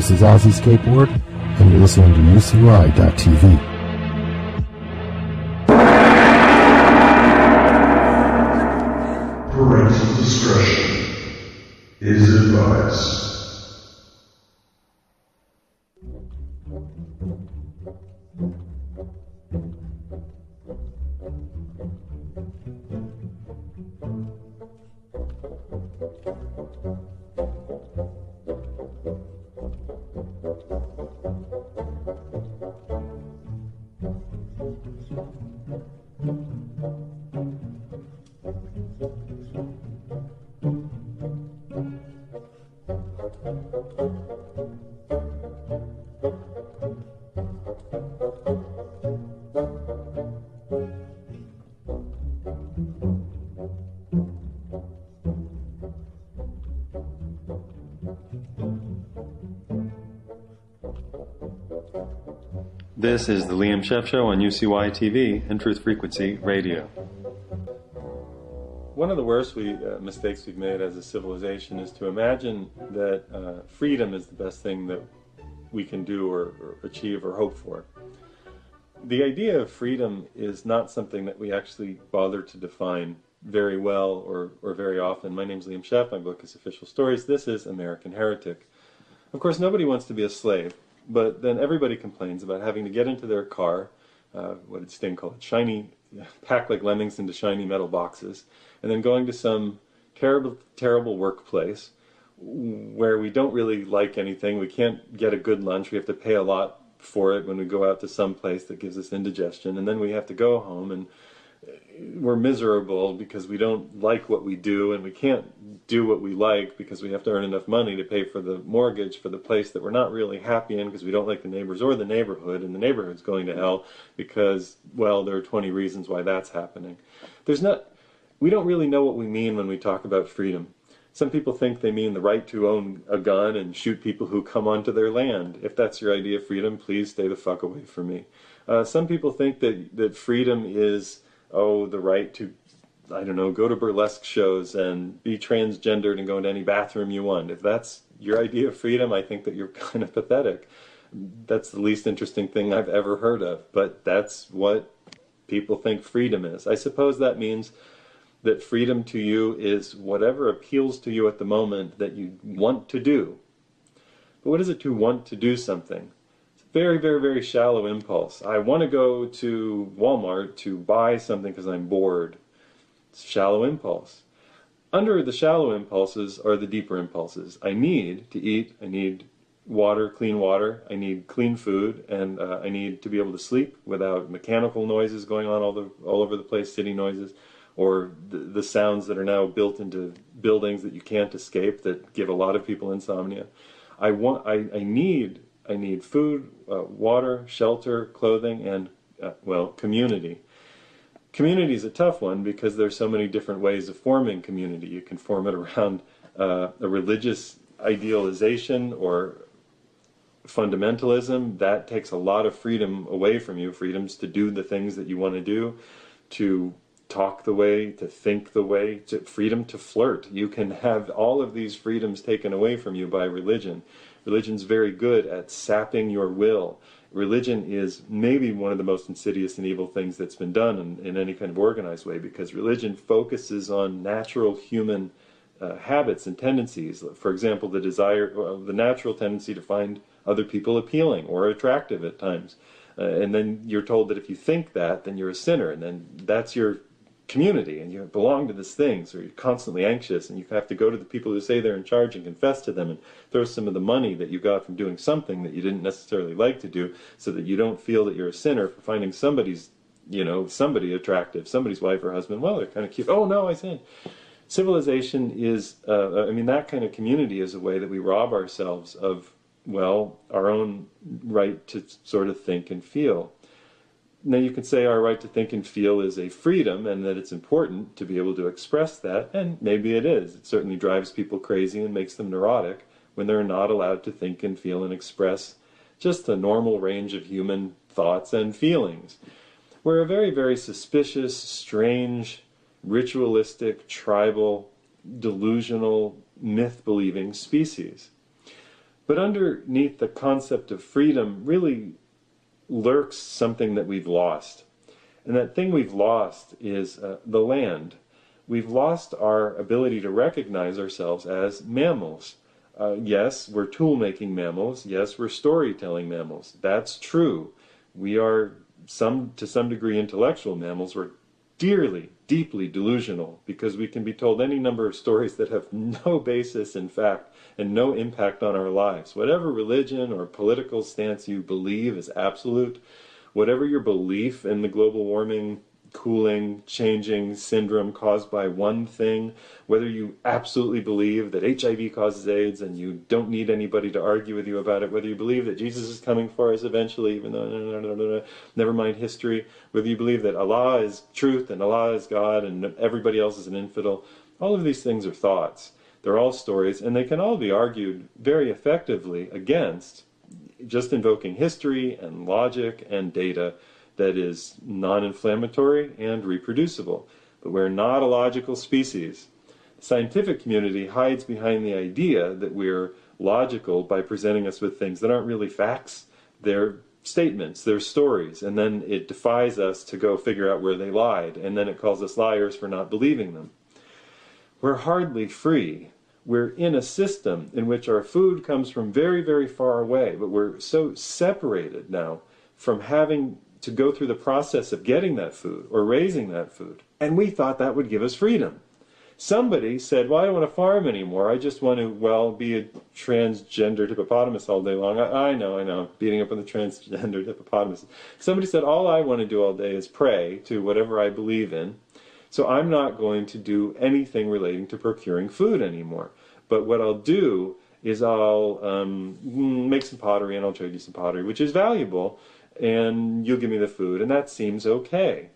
This is Ozzy Skateboard, and you're listening to UCY.tv. Parental discretion is advised. This is the Liam Scheff Show on UCY TV and Truth Frequency Radio. One of the worst mistakes we've made as a civilization is to imagine that freedom is the best thing that we can do or achieve or hope for. The idea of freedom is not something that we actually bother to define very well or very often. My name's Liam Scheff. My book is Official Stories. This is American Heretic. Of course, nobody wants to be a slave. But then everybody complains about having to get into their car, what did Sting call it, shiny, packed like lemmings into shiny metal boxes, and then going to some terrible, terrible workplace where we don't really like anything. We can't get a good lunch. We have to pay a lot for it when we go out to some place that gives us indigestion. And then we have to go home and we're miserable because we don't like what we do, and we can't do what we like because we have to earn enough money to pay for the mortgage for the place that we're not really happy in because we don't like the neighbors or the neighborhood, and the neighborhood's going to hell because, well, there are 20 reasons why that's happening. We don't really know what we mean when we talk about freedom. Some people think they mean the right to own a gun and shoot people who come onto their land. If that's your idea of freedom, please stay the fuck away from me. Some people think that freedom is the right to, I don't know, go to burlesque shows and be transgendered and go into any bathroom you want. If that's your idea of freedom, I think that you're kind of pathetic. That's the least interesting thing I've ever heard of, but that's what people think freedom is. I suppose that means that freedom to you is whatever appeals to you at the moment that you want to do. But what is it to want to do something? Very, very, very shallow impulse. I want to go to Walmart to buy something because I'm bored. It's a shallow impulse. Under the shallow impulses are the deeper impulses. I need to eat, I need water, I need clean food, and I need to be able to sleep without mechanical noises going on all over the place, city noises, or the sounds that are now built into buildings that you can't escape that give a lot of people insomnia. I need food, water, shelter, clothing, and, community. Community is a tough one because there's so many different ways of forming community. You can form it around a religious idealization or fundamentalism. That takes a lot of freedom away from you. Freedoms to do the things that you want to do, to talk the way, to think the way, freedom to flirt. You can have all of these freedoms taken away from you by religion. Religion's very good at sapping your will. Religion is maybe one of the most insidious and evil things that's been done in any kind of organized way, because religion focuses on natural human habits and tendencies. For example, the natural tendency to find other people appealing or attractive at times. And then you're told that if you think that, then you're a sinner, and then that's your community, and you belong to this thing, so you're constantly anxious, and you have to go to the people who say they're in charge and confess to them and throw some of the money that you got from doing something that you didn't necessarily like to do, so that you don't feel that you're a sinner for finding somebody attractive, somebody's wife or husband. Well, they're kind of cute. Oh no, I sinned. Civilization is, that kind of community is a way that we rob ourselves of, our own right to sort of think and feel. Now you can say our right to think and feel is a freedom, and that it's important to be able to express that, and maybe it is. It certainly drives people crazy and makes them neurotic when they're not allowed to think and feel and express just a normal range of human thoughts and feelings. We're a very, very suspicious, strange, ritualistic, tribal, delusional, myth-believing species. But underneath the concept of freedom really lurks something that we've lost. And that thing we've lost is the land. We've lost our ability to recognize ourselves as mammals. Yes, we're tool-making mammals. Yes, we're storytelling mammals. That's true. We are, to some degree, intellectual mammals. We're deeply delusional, because we can be told any number of stories that have no basis in fact and no impact on our lives. Whatever religion or political stance you believe is absolute, whatever your belief in the global warming, cooling, changing syndrome caused by one thing, whether you absolutely believe that HIV causes AIDS and you don't need anybody to argue with you about it, whether you believe that Jesus is coming for us eventually, even though, never mind history, whether you believe that Allah is truth and Allah is God and everybody else is an infidel, all of these things are thoughts. They're all stories, and they can all be argued very effectively against just invoking history and logic and data that is non-inflammatory and reproducible. But we're not a logical species. The scientific community hides behind the idea that we're logical by presenting us with things that aren't really facts. They're statements, they're stories, and then it defies us to go figure out where they lied, and then it calls us liars for not believing them. We're hardly free. We're in a system in which our food comes from very far away, but we're so separated now from having to go through the process of getting that food or raising that food. And we thought that would give us freedom. Somebody said, well, I don't want to farm anymore. I just want to, well, be a transgender hippopotamus all day long. I know, beating up on the transgender hippopotamus. Somebody said, all I want to do all day is pray to whatever I believe in. So I'm not going to do anything relating to procuring food anymore. But what I'll do is I'll make some pottery and I'll trade you some pottery, which is valuable, and you'll give me the food, and that seems okay.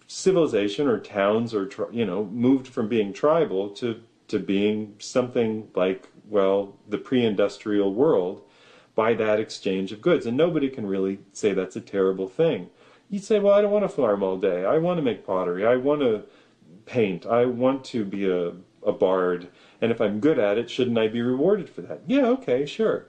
Civilization or towns or moved from being tribal to being something like, well, the pre-industrial world by that exchange of goods, and nobody can really say that's a terrible thing. You'd say, well, I don't want to farm all day. I want to make pottery. I want to paint. I want to be a bard, and if I'm good at it, shouldn't I be rewarded for that? Yeah, okay, sure.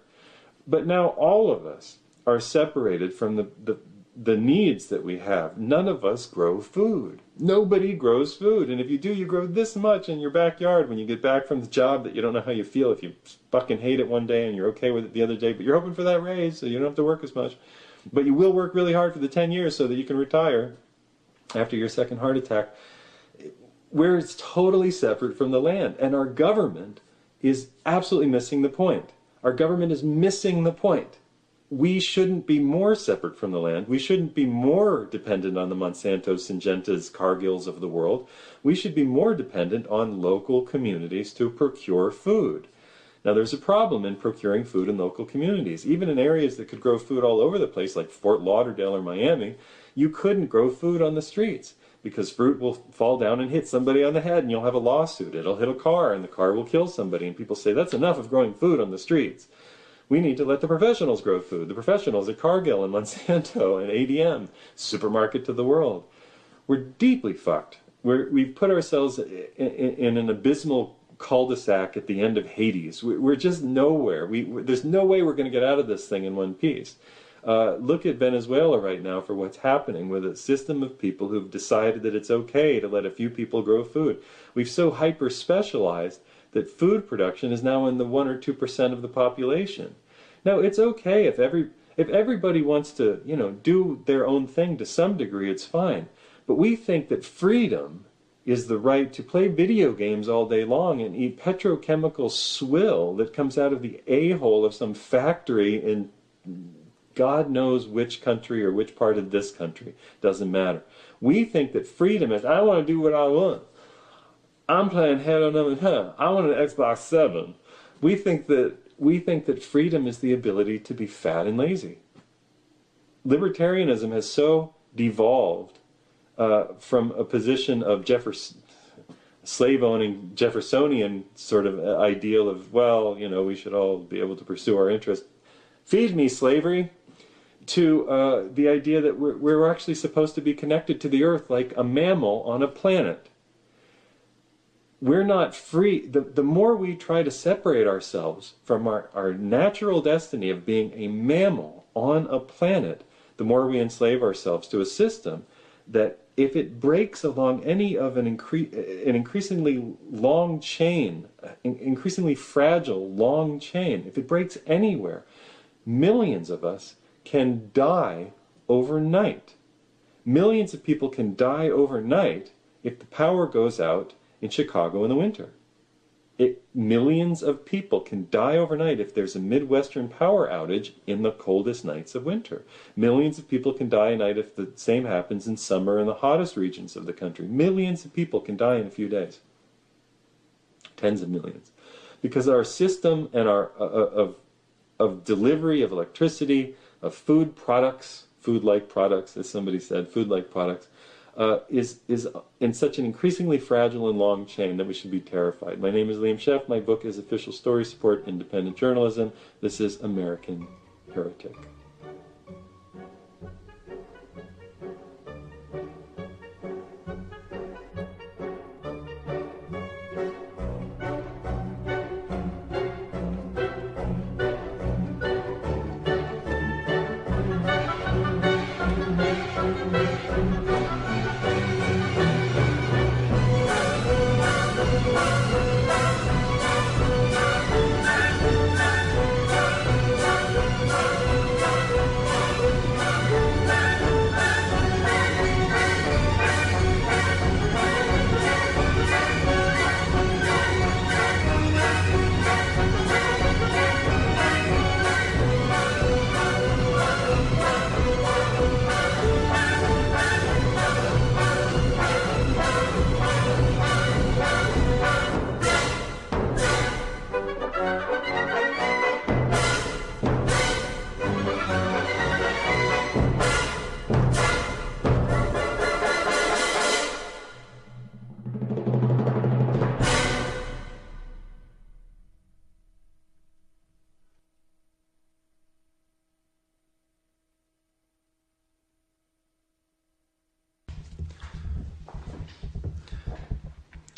But now all of us are separated from the needs that we have. None of us grow food. Nobody grows food. And if you do, you grow this much in your backyard when you get back from the job that you don't know how you feel, if you fucking hate it one day and you're okay with it the other day, but you're hoping for that raise so you don't have to work as much. But you will work really hard for the 10 years so that you can retire after your second heart attack. Where it's totally separate from the land. And our government is absolutely missing the point. Our government is missing the point. We shouldn't be more separate from the land. We shouldn't be more dependent on the Monsantos, Syngentas, Cargills of the world. We should be more dependent on local communities to procure food. Now, there's a problem in procuring food in local communities. Even in areas that could grow food all over the place, like Fort Lauderdale or Miami, you couldn't grow food on the streets because fruit will fall down and hit somebody on the head and you'll have a lawsuit. It'll hit a car and the car will kill somebody. And people say, that's enough of growing food on the streets. We need to let the professionals grow food. The professionals at Cargill and Monsanto and ADM, supermarket to the world. We're deeply fucked. We've put ourselves in an abysmal cul-de-sac at the end of Hades. We're just nowhere. There's no way we're going to get out of this thing in one piece. Look at Venezuela right now for what's happening with a system of people who've decided that it's okay to let a few people grow food. We've so hyper-specialized that food production is now in the 1 or 2% of the population. Now, it's okay if everybody wants to, do their own thing to some degree, it's fine. But we think that freedom is the right to play video games all day long and eat petrochemical swill that comes out of the a-hole of some factory in God knows which country or which part of this country. Doesn't matter. We think that freedom is, I want to do what I want. I'm playing Halo number 10. I want an Xbox 7. We think that freedom is the ability to be fat and lazy. Libertarianism has so devolved from a position of slave-owning Jeffersonian sort of ideal of, well, we should all be able to pursue our interests. Feed me, slavery, to the idea that we're actually supposed to be connected to the earth like a mammal on a planet. we're not free. The more we try to separate ourselves from our natural destiny of being a mammal on a planet, the more we enslave ourselves to a system that, if it breaks along any of an increasingly long chain, increasingly fragile long chain, if it breaks anywhere, millions of us can die overnight. Millions of people can die overnight if the power goes out in Chicago in the winter. Millions of people can die overnight if there's a Midwestern power outage in the coldest nights of winter. Millions of people can die a night if the same happens in summer in the hottest regions of the country. Millions of people can die in a few days. Tens of millions. Because our system and our of delivery of electricity, of food products, food-like products, as somebody said, food-like products, is in such an increasingly fragile and long chain that we should be terrified. My name is Liam Scheff. My book is Official Story Support, Independent Journalism. This is American Heretic.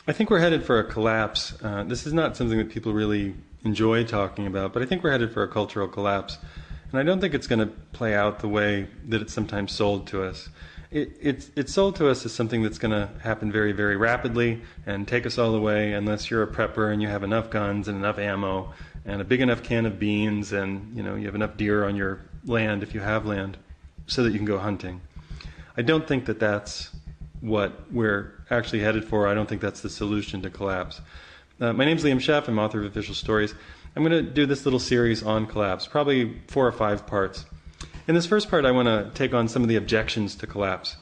I think we're headed for a collapse. This is not something that people really enjoy talking about, but I think we're headed for a cultural collapse. And I don't think it's going to play out the way that it's sometimes sold to us. It's sold to us as something that's going to happen very, very rapidly and take us all away unless you're a prepper and you have enough guns and enough ammo and a big enough can of beans and you have enough deer on your land, if you have land, so that you can go hunting. I don't think that that's what we're actually headed for. I don't think that's the solution to collapse. My name's Liam Scheff. I'm author of Official Stories. I'm going to do this little series on collapse, probably 4 or 5 parts. In this first part, I want to take on some of the objections to collapse.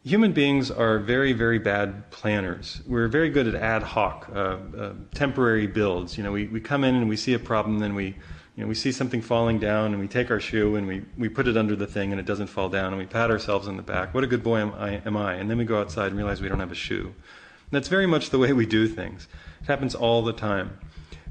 Human beings are very, very bad planners. We're very good at ad hoc, temporary builds. We come in and we see a problem, then we see something falling down, and we take our shoe and we put it under the thing and it doesn't fall down, and we pat ourselves on the back. What a good boy am I? And then we go outside and realize we don't have a shoe. And that's very much the way we do things. It happens all the time.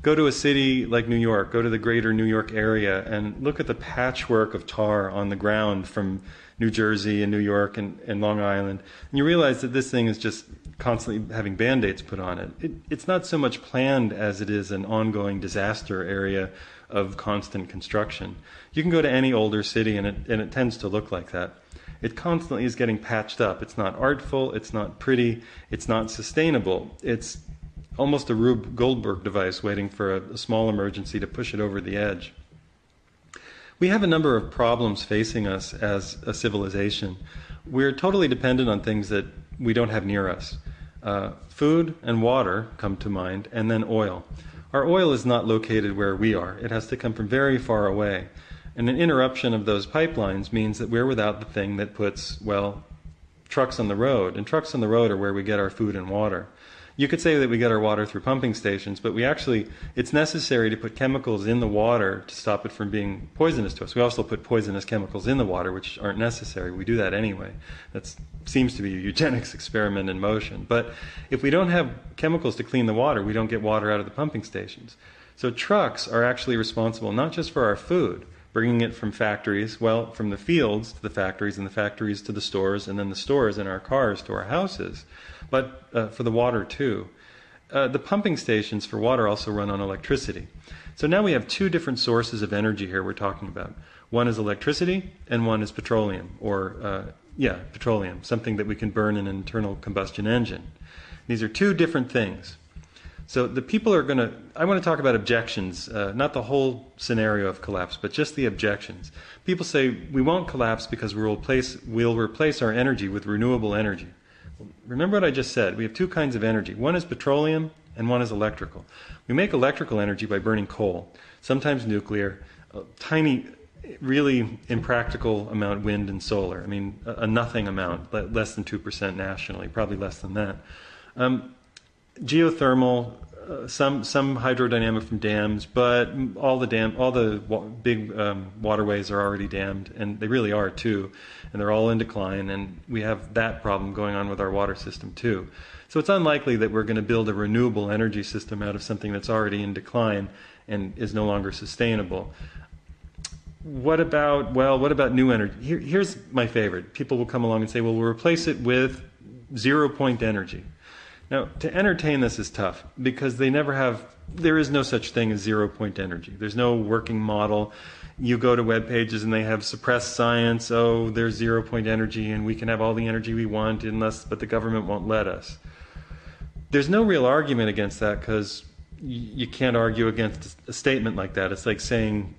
Go to a city like New York, go to the greater New York area, and look at the patchwork of tar on the ground from New Jersey and New York and Long Island. And you realize that this thing is just constantly having Band-Aids put on it. It's not so much planned as it is an ongoing disaster area of constant construction. You can go to any older city and it tends to look like that. It constantly is getting patched up. It's not artful, it's not pretty, it's not sustainable. It's almost a Rube Goldberg device waiting for a small emergency to push it over the edge. We have a number of problems facing us as a civilization. We're totally dependent on things that we don't have near us. Food and water come to mind, and then oil. Our oil is not located where we are. It has to come from very far away. And an interruption of those pipelines means that we're without the thing that puts, trucks on the road. And trucks on the road are where we get our food and water. You could say that we get our water through pumping stations, but it's necessary to put chemicals in the water to stop it from being poisonous to us. We also put poisonous chemicals in the water, which aren't necessary. We do that anyway. That seems to be a eugenics experiment in motion. But if we don't have chemicals to clean the water, we don't get water out of the pumping stations. So trucks are actually responsible not just for our food, bringing it from factories, from the fields to the factories, and the factories to the stores, and then the stores in our cars to our houses, but for the water too. the pumping stations for water also run on electricity. So now we have two different sources of energy here we're talking about. One is electricity and one is petroleum, or petroleum, something that we can burn in an internal combustion engine. These are two different things. So the people are I want to talk about objections, not the whole scenario of collapse, but just the objections. People say we won't collapse because we'll replace our energy with renewable energy. Remember what I just said. We have two kinds of energy. One is petroleum and one is electrical. We make electrical energy by burning coal, sometimes nuclear, a tiny, really impractical amount wind and solar. I mean, a nothing amount, less than 2% nationally, probably less than that. Geothermal, some hydrodynamic from dams, but all the big waterways are already dammed, and they really are too, and they're all in decline, and we have that problem going on with our water system too. So it's unlikely that we're going to build a renewable energy system out of something that's already in decline and is no longer sustainable. What about new energy? Here's my favorite. People will come along and say, well, we'll replace it with zero-point energy. Now, to entertain this is tough because there is no such thing as zero-point energy. There's no working model. You go to web pages and they have suppressed science. Oh, there's zero-point energy and we can have all the energy we want but the government won't let us. There's no real argument against that because you can't argue against a statement like that. It's like saying,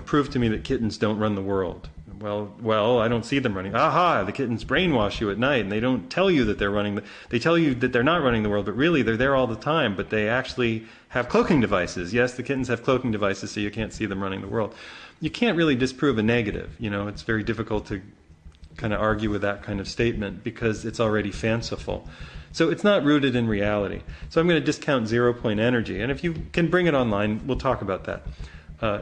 prove to me that kittens don't run the world. Well, I don't see them running. Aha, the kittens brainwash you at night, and they don't tell you that they're running. They tell you that they're not running the world, but really they're there all the time. But they actually have cloaking devices. Yes, the kittens have cloaking devices, so you can't see them running the world. You can't really disprove a negative. It's very difficult to kind of argue with that kind of statement because it's already fanciful. So it's not rooted in reality. So I'm going to discount zero-point energy, and if you can bring it online, we'll talk about that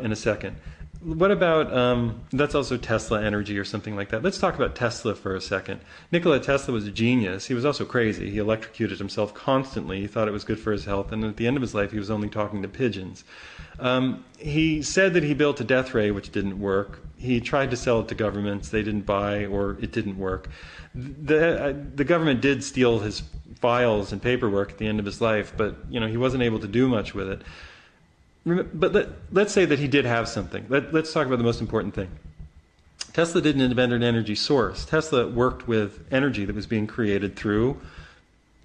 in a second. What about, that's also Tesla energy or something like that. Let's talk about Tesla for a second. Nikola Tesla was a genius. He was also crazy. He electrocuted himself constantly. He thought it was good for his health. And at the end of his life, he was only talking to pigeons. He said that he built a death ray, which didn't work. He tried to sell it to governments. They didn't buy, or it didn't work. The government did steal his files and paperwork at the end of his life, but he wasn't able to do much with it. But let's say that he did have something. Let's talk about the most important thing. Tesla didn't invent an energy source. Tesla worked with energy that was being created through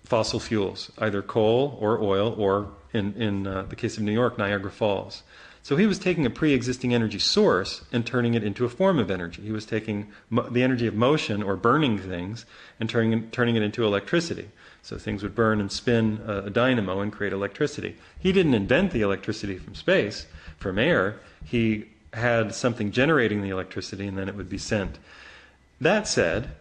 fossil fuels, either coal or oil, or in the case of New York, Niagara Falls. So he was taking a pre-existing energy source and turning it into a form of energy. He was taking the energy of motion, or burning things, and turning it into electricity. So things would burn and spin a dynamo and create electricity. He didn't invent the electricity from space, from air. He had something generating the electricity, and then it would be sent. That said,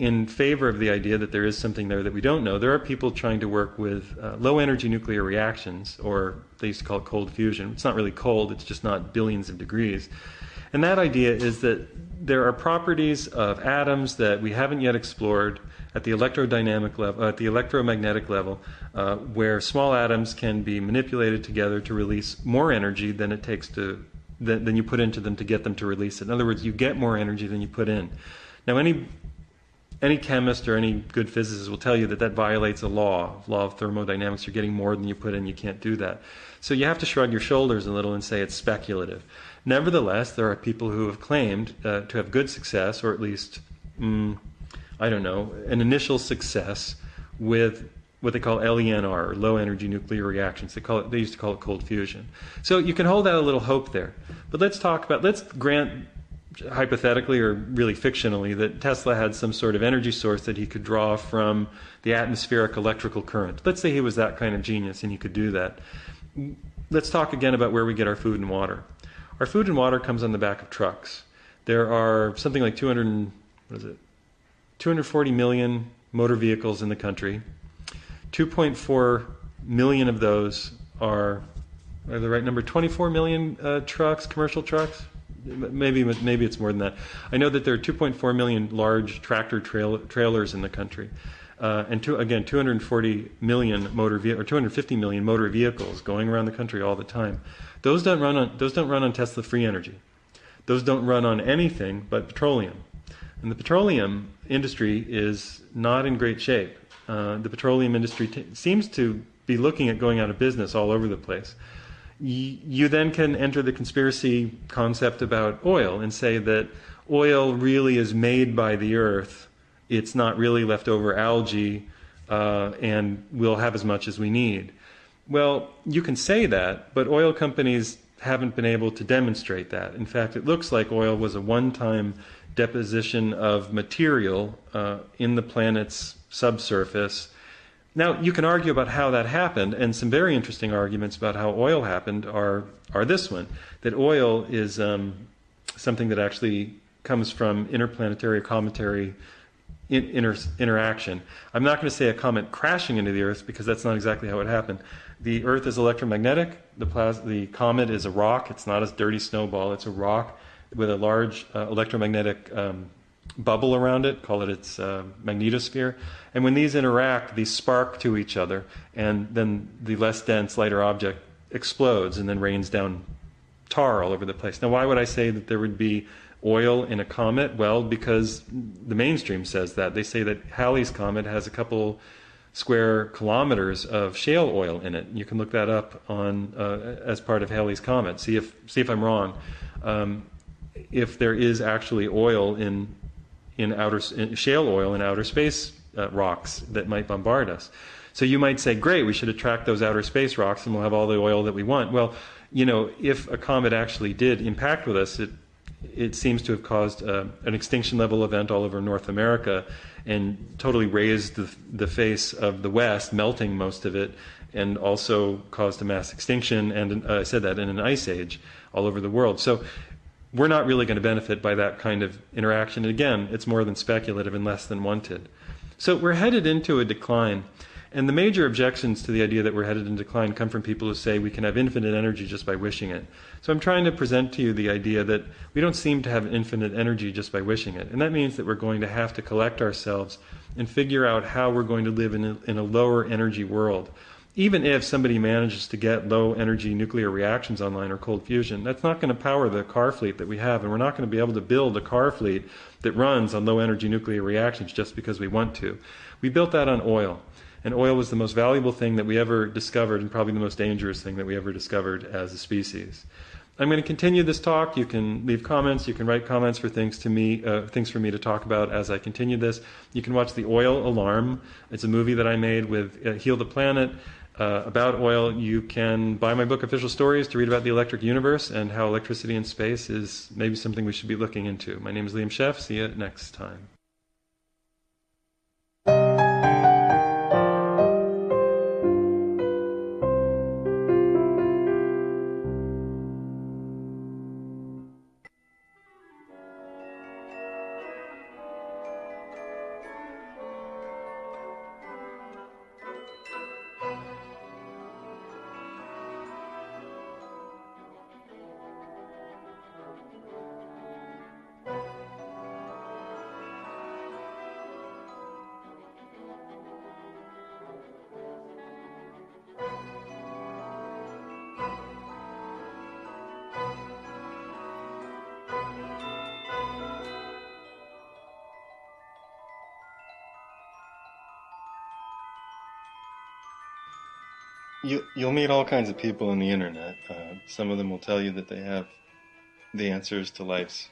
in favor of the idea that there is something there that we don't know, there are people trying to work with low-energy nuclear reactions, or they used to call it cold fusion. It's not really cold, it's just not billions of degrees. And that idea is that there are properties of atoms that we haven't yet explored at the electrodynamic level, at the electromagnetic level, where small atoms can be manipulated together to release more energy than it takes than you put into them to get them to release it. In other words, you get more energy than you put in. Now, any chemist or any good physicist will tell you that violates a law of thermodynamics. You're getting more than you put in. You can't do that. So you have to shrug your shoulders a little and say it's speculative. Nevertheless, there are people who have claimed to have good success, or at least, an initial success with what they call LENR, or low-energy nuclear reactions. They used to call it cold fusion. So you can hold out a little hope there. But let's grant hypothetically, or really fictionally, that Tesla had some sort of energy source that he could draw from the atmospheric electrical current. Let's say he was that kind of genius and he could do that. Let's talk again about where we get our food and water. Our food and water comes on the back of trucks. There are something like 240 million motor vehicles in the country. 2.4 million of those are the right number? 24 million trucks, commercial trucks? Maybe it's more than that. I know that there are 2.4 million large tractor trailers in the country, and 240 million or 250 million motor vehicles going around the country all the time. Those don't run on Tesla free energy. Those don't run on anything but petroleum, and the petroleum industry is not in great shape. The petroleum industry seems to be looking at going out of business all over the place. You then can enter the conspiracy concept about oil and say that oil really is made by the earth. It's not really leftover algae, and we'll have as much as we need. Well, you can say that, but oil companies haven't been able to demonstrate that. In fact, it looks like oil was a one-time deposition of material in the planet's subsurface. Now, you can argue about how that happened, and some very interesting arguments about how oil happened are this one, that oil is something that actually comes from interplanetary or cometary interaction. I'm not going to say a comet crashing into the Earth, because that's not exactly how it happened. The Earth is electromagnetic. The comet is a rock. It's not a dirty snowball. It's a rock with a large electromagnetic bubble around it, call it its magnetosphere. And when these interact, these spark to each other, and then the less dense, lighter object explodes and then rains down tar all over the place. Now, why would I say that there would be oil in a comet? Well, because the mainstream says that. They say that Halley's Comet has a couple square kilometers of shale oil in it. You can look that up on as part of Halley's Comet. See if I'm wrong. If there is actually oil in shale oil in outer space rocks that might bombard us. So you might say, great, we should attract those outer space rocks and we'll have all the oil that we want. Well, if a comet actually did impact with us, it seems to have caused an extinction level event all over North America and totally raised the face of the West, melting most of it, and also caused a mass extinction, and I said that, in an ice age all over the world. So we're not really going to benefit by that kind of interaction. And again, it's more than speculative and less than wanted. So we're headed into a decline. And the major objections to the idea that we're headed in decline come from people who say we can have infinite energy just by wishing it. So I'm trying to present to you the idea that we don't seem to have infinite energy just by wishing it. And that means that we're going to have to collect ourselves and figure out how we're going to live in a lower energy world. Even if somebody manages to get low energy nuclear reactions online or cold fusion, that's not going to power the car fleet that we have, and we're not going to be able to build a car fleet that runs on low energy nuclear reactions just because we want to. We built that on oil, and oil was the most valuable thing that we ever discovered, and probably the most dangerous thing that we ever discovered as a species. I'm going to continue this talk. You can leave comments. You can write comments for things for me to talk about as I continue this. You can watch The Oil Alarm. It's a movie that I made with Heal the Planet about oil. You can buy my book, Official Stories, to read about the electric universe and how electricity in space is maybe something we should be looking into. My name is Liam Scheff. See you next time. You'll meet all kinds of people on the internet. Some of them will tell you that they have the answers to life's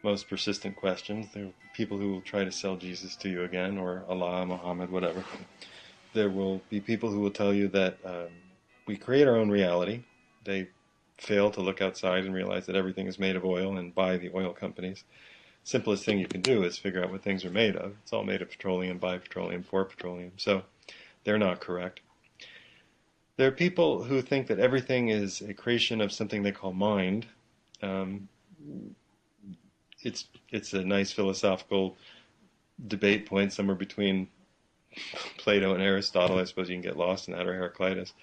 most persistent questions. There are people who will try to sell Jesus to you again, or Allah, Muhammad, whatever. There will be people who will tell you that we create our own reality. They fail to look outside and realize that everything is made of oil and by the oil companies. Simplest thing you can do is figure out what things are made of. It's all made of petroleum, by petroleum, for petroleum. So they're not correct. There are people who think that everything is a creation of something they call mind. It's a nice philosophical debate point somewhere between Plato and Aristotle. I suppose you can get lost in that, or Heraclitus.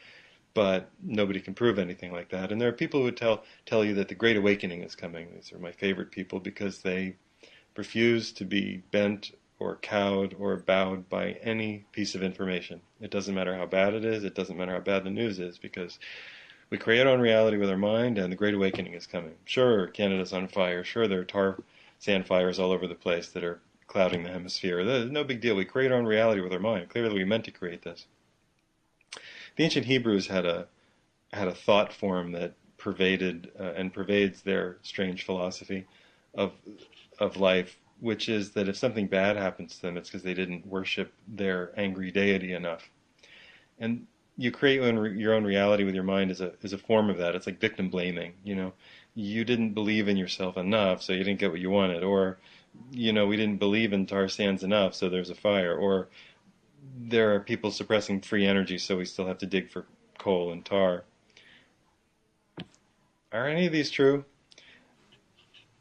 But nobody can prove anything like that. And there are people who would tell you that the Great Awakening is coming. These are my favorite people because they refuse to be bent or cowed or bowed by any piece of information. It doesn't matter how bad it is. It doesn't matter how bad the news is, because we create our own reality with our mind, and the Great Awakening is coming. Sure, Canada's on fire. Sure, there are tar sand fires all over the place that are clouding the hemisphere. There's no big deal. We create our own reality with our mind. Clearly, we meant to create this. The ancient Hebrews had a thought form that pervaded and pervades their strange philosophy of life, which is that if something bad happens to them, it's because they didn't worship their angry deity enough. And you create your own reality with your mind is a form of that. It's like victim blaming. You didn't believe in yourself enough, so you didn't get what you wanted, or we didn't believe in tar sands enough, so there's a fire, or there are people suppressing free energy, so we still have to dig for coal and tar. Are any of these true?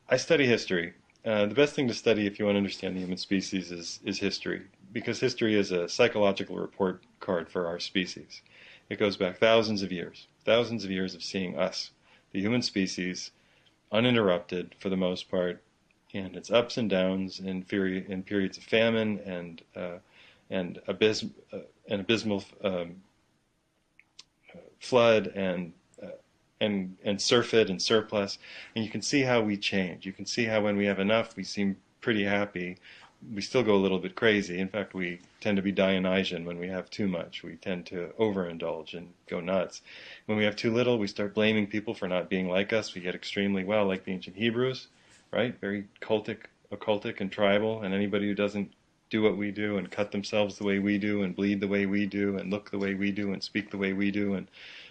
I study history. The best thing to study if you want to understand the human species is history, because history is a psychological report card for our species. It goes back thousands of years of seeing us, the human species, uninterrupted for the most part, and its ups and downs in periods of famine and abysmal flood and surfeit and surplus, and you can see how we change. You can see how when we have enough, we seem pretty happy. We still go a little bit crazy. In fact, we tend to be Dionysian when we have too much. We tend to overindulge and go nuts. When we have too little, we start blaming people for not being like us. We get extremely well, like the ancient Hebrews, right? Very occultic and tribal, and anybody who doesn't do what we do and cut themselves the way we do and bleed the way we do and look the way we do and speak the way we do and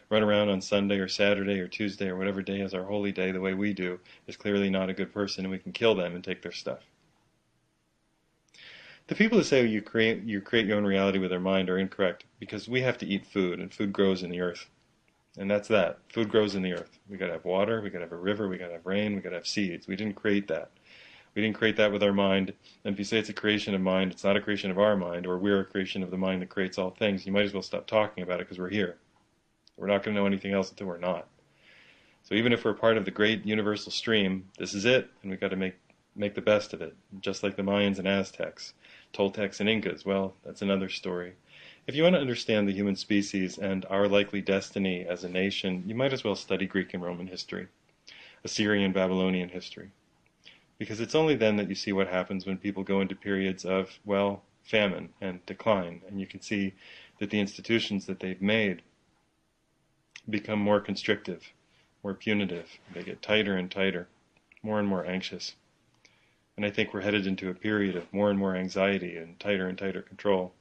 run around on Sunday or Saturday or Tuesday or whatever day is our holy day the way we do is clearly not a good person, and we can kill them and take their stuff. The people who say you create your own reality with their mind are incorrect, because we have to eat food, and food grows in the earth. And that's that. Food grows in the earth. We got to have water, we got to have a river, we got to have rain, we got to have seeds. We didn't create that. We didn't create that with our mind. And if you say it's a creation of mind, it's not a creation of our mind, or we're a creation of the mind that creates all things, you might as well stop talking about it, because we're here. We're not going to know anything else until we're not. So even if we're part of the great universal stream, this is it, and we've got to make the best of it, just like the Mayans and Aztecs, Toltecs and Incas. Well, that's another story. If you want to understand the human species and our likely destiny as a nation, you might as well study Greek and Roman history, Assyrian, Babylonian history. Because it's only then that you see what happens when people go into periods of, well, famine and decline, and you can see that the institutions that they've made become more constrictive, more punitive. They get tighter and tighter, more and more anxious. And I think we're headed into a period of more and more anxiety and tighter control.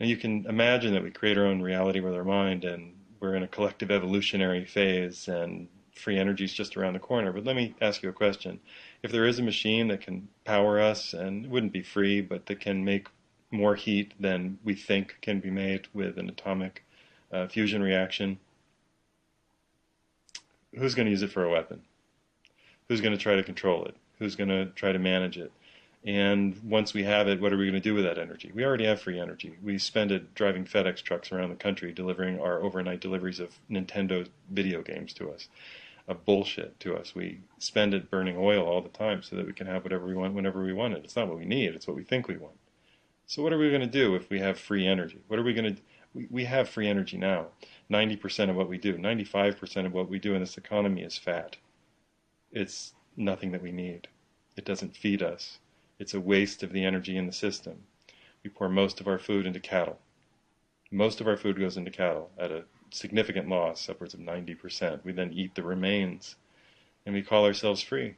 And you can imagine that we create our own reality with our mind, and we're in a collective evolutionary phase, and free energy is just around the corner. But let me ask you a question. If there is a machine that can power us, and it wouldn't be free, but that can make more heat than we think can be made with an atomic fusion reaction, who's going to use it for a weapon? Who's going to try to control it? Who's going to try to manage it? And once we have it, what are we going to do with that energy? We already have free energy. We spend it driving FedEx trucks around the country, delivering our overnight deliveries of Nintendo video games to us, of bullshit to us. We spend it burning oil all the time so that we can have whatever we want whenever we want it. It's not what we need, it's what we think we want. So what are we going to do if we have free energy? What are we going to do? We have free energy now. 90% of what we do, 95% of what we do in this economy is fat. It's nothing that we need. It doesn't feed us. It's a waste of the energy in the system. We pour most of our food into cattle. Most of our food goes into cattle at a significant loss, upwards of 90%. We then eat the remains, and we call ourselves free.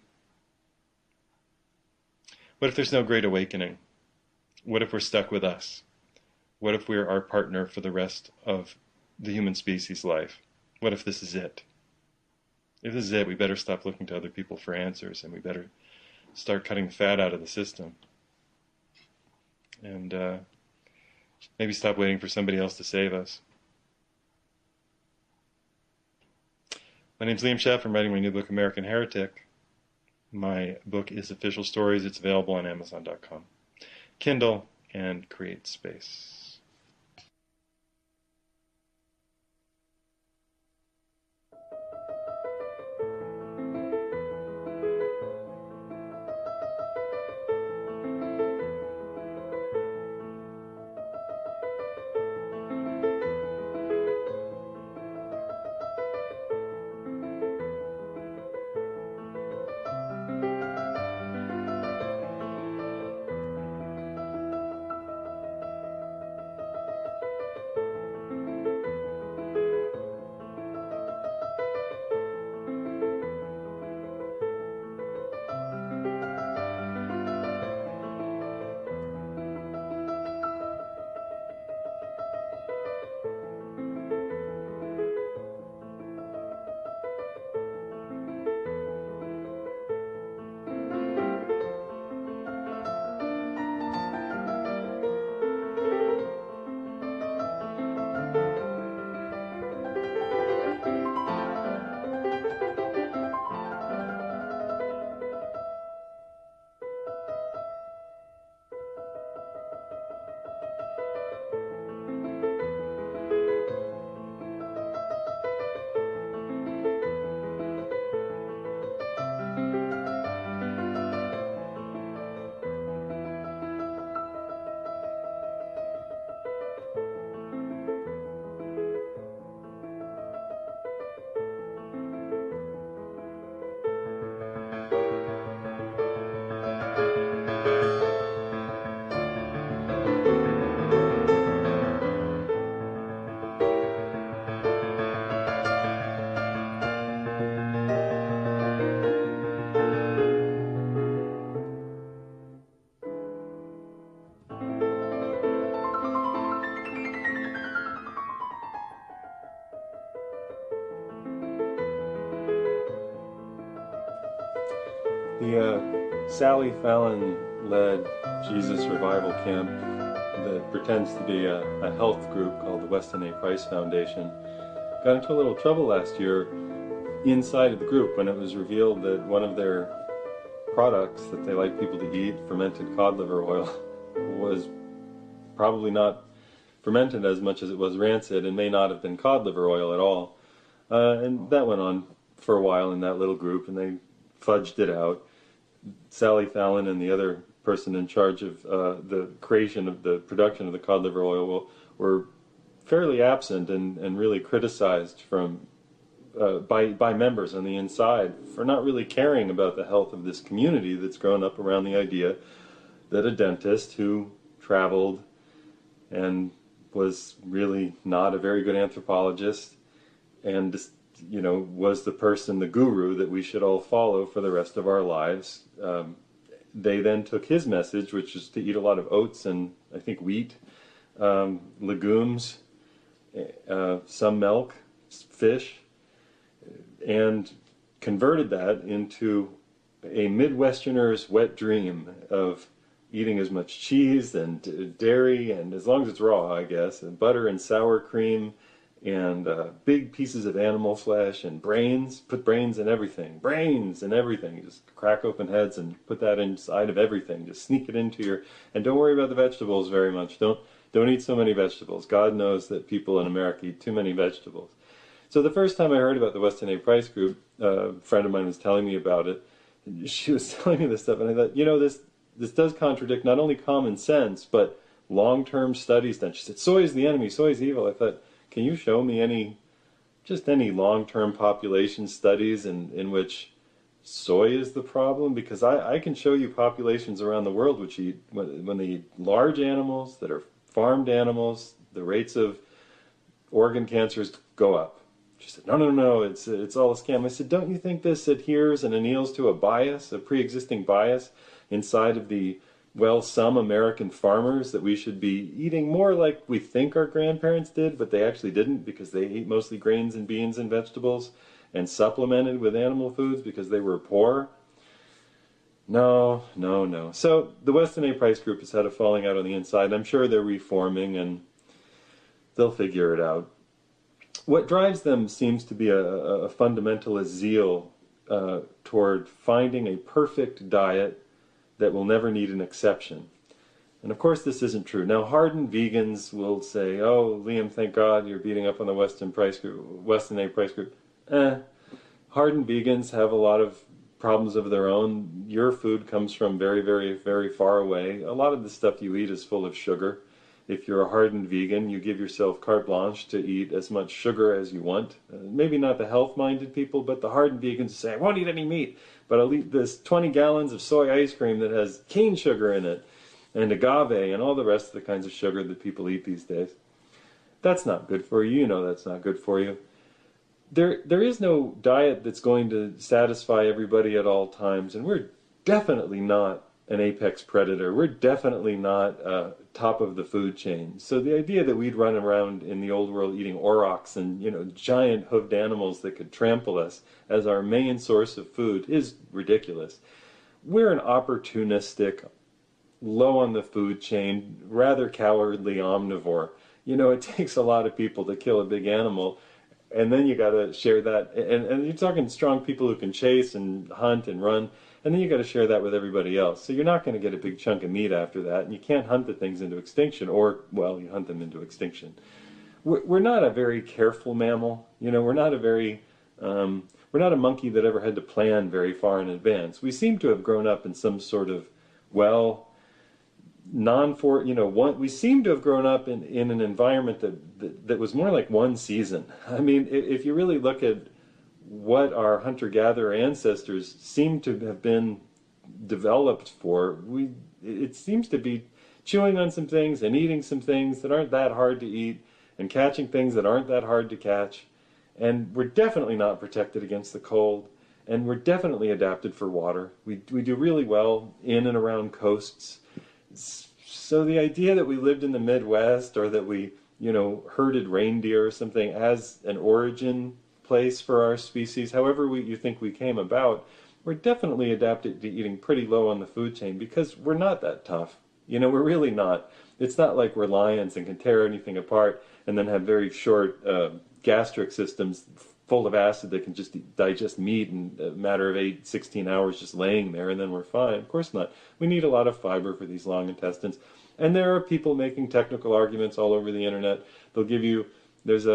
What if there's no great awakening? What if we're stuck with us? What if we're our partner for the rest of the human species' life? What if this is it? If this is it, we better stop looking to other people for answers, and we better start cutting the fat out of the system. And maybe stop waiting for somebody else to save us. My name's Liam Scheff. I'm writing my new book, American Heretic. My book is Official Stories. It's available on Amazon.com. Kindle and Create Space. The Sally Fallon-led Jesus Revival Camp that pretends to be a health group called the Weston A. Price Foundation got into a little trouble last year inside of the group when it was revealed that one of their products that they like people to eat, fermented cod liver oil, was probably not fermented as much as it was rancid and may not have been cod liver oil at all. And that went on for a while in that little group, and they fudged it out. Sally Fallon and the other person in charge of the creation of the production of the cod liver oil were fairly absent and really criticized from by members on the inside for not really caring about the health of this community that's grown up around the idea that a dentist who traveled and was really not a very good anthropologist and was the person, the guru that we should all follow for the rest of our lives. They then took his message, which is to eat a lot of oats and I think wheat, legumes, some milk, fish, and converted that into a Midwesterner's wet dream of eating as much cheese and dairy, and as long as it's raw, I guess, and butter and sour cream, and big pieces of animal flesh and brains. Put brains in everything. Just crack open heads and put that inside of everything. Just sneak it into your... And don't worry about the vegetables very much. Don't eat so many vegetables. God knows that people in America eat too many vegetables. So the first time I heard about the Weston A. Price group, a friend of mine was telling me about it. She was telling me this stuff, and I thought, this does contradict not only common sense, but long-term studies done. She said, soy is the enemy, soy is evil. I thought, can you show me any long-term population studies in which soy is the problem? Because I can show you populations around the world which eat, when they eat large animals that are farmed animals, the rates of organ cancers go up. She said, no, it's all a scam. I said, don't you think this adheres and anneals to a bias, a pre-existing bias inside of some American farmers, that we should be eating more like we think our grandparents did, but they actually didn't, because they ate mostly grains and beans and vegetables and supplemented with animal foods because they were poor? No. So the Weston A. Price group has had a falling out on the inside. I'm sure they're reforming and they'll figure it out. What drives them seems to be a fundamentalist zeal toward finding a perfect diet that will never need an exception. And of course this isn't true. Now hardened vegans will say, oh, Liam, thank God you're beating up on the Weston A. Price group. Hardened vegans have a lot of problems of their own. Your food comes from very, very, very far away. A lot of the stuff you eat is full of sugar. If you're a hardened vegan, you give yourself carte blanche to eat as much sugar as you want. Maybe not the health-minded people, but the hardened vegans say, I won't eat any meat, but I'll eat this 20 gallons of soy ice cream that has cane sugar in it, and agave, and all the rest of the kinds of sugar that people eat these days. That's not good for you. You know that's not good for you. There is no diet that's going to satisfy everybody at all times, and we're definitely not an apex predator. We're definitely not top of the food chain. So the idea that we'd run around in the old world eating aurochs and giant hoofed animals that could trample us as our main source of food is ridiculous. We're an opportunistic, low on the food chain, rather cowardly omnivore. It takes a lot of people to kill a big animal, and then you got to share that. And you're talking strong people who can chase and hunt and run. And then you got to share that with everybody else. So you're not going to get a big chunk of meat after that, and you can't hunt the things into extinction, you hunt them into extinction. We're not a very careful mammal. We're not a monkey that ever had to plan very far in advance. We seem to have grown up in some sort of, we seem to have grown up in an environment that was more like one season. I mean, if you really look at what our hunter-gatherer ancestors seem to have been developed for, it seems to be chewing on some things and eating some things that aren't that hard to eat and catching things that aren't that hard to catch. And we're definitely not protected against the cold, and we're definitely adapted for water. We do really well in and around coasts. So the idea that we lived in the Midwest, or that we, herded reindeer or something as an origin place for our species, however you think we came about, we're definitely adapted to eating pretty low on the food chain because we're not that tough. We're really not. It's not like we're lions and can tear anything apart and then have very short gastric systems full of acid that can just digest meat in a matter of 8, 16 hours just laying there, and then we're fine. Of course not. We need a lot of fiber for these long intestines. And there are people making technical arguments all over the internet. They'll give you, there's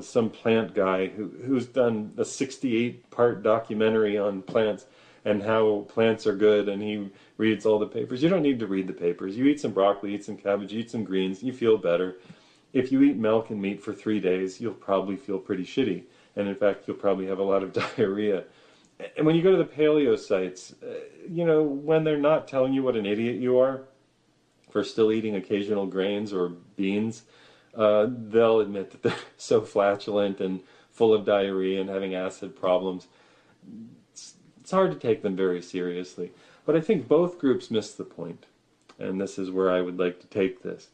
some plant guy who's done a 68-part documentary on plants and how plants are good, and he reads all the papers. You don't need to read the papers. You eat some broccoli, eat some cabbage, eat some greens, you feel better. If you eat milk and meat for 3 days, you'll probably feel pretty shitty. And in fact, you'll probably have a lot of diarrhea. And when you go to the paleo sites, when they're not telling you what an idiot you are for still eating occasional grains or beans, they'll admit that they're so flatulent and full of diarrhea and having acid problems. It's hard to take them very seriously. But I think both groups miss the point. And this is where I would like to take this.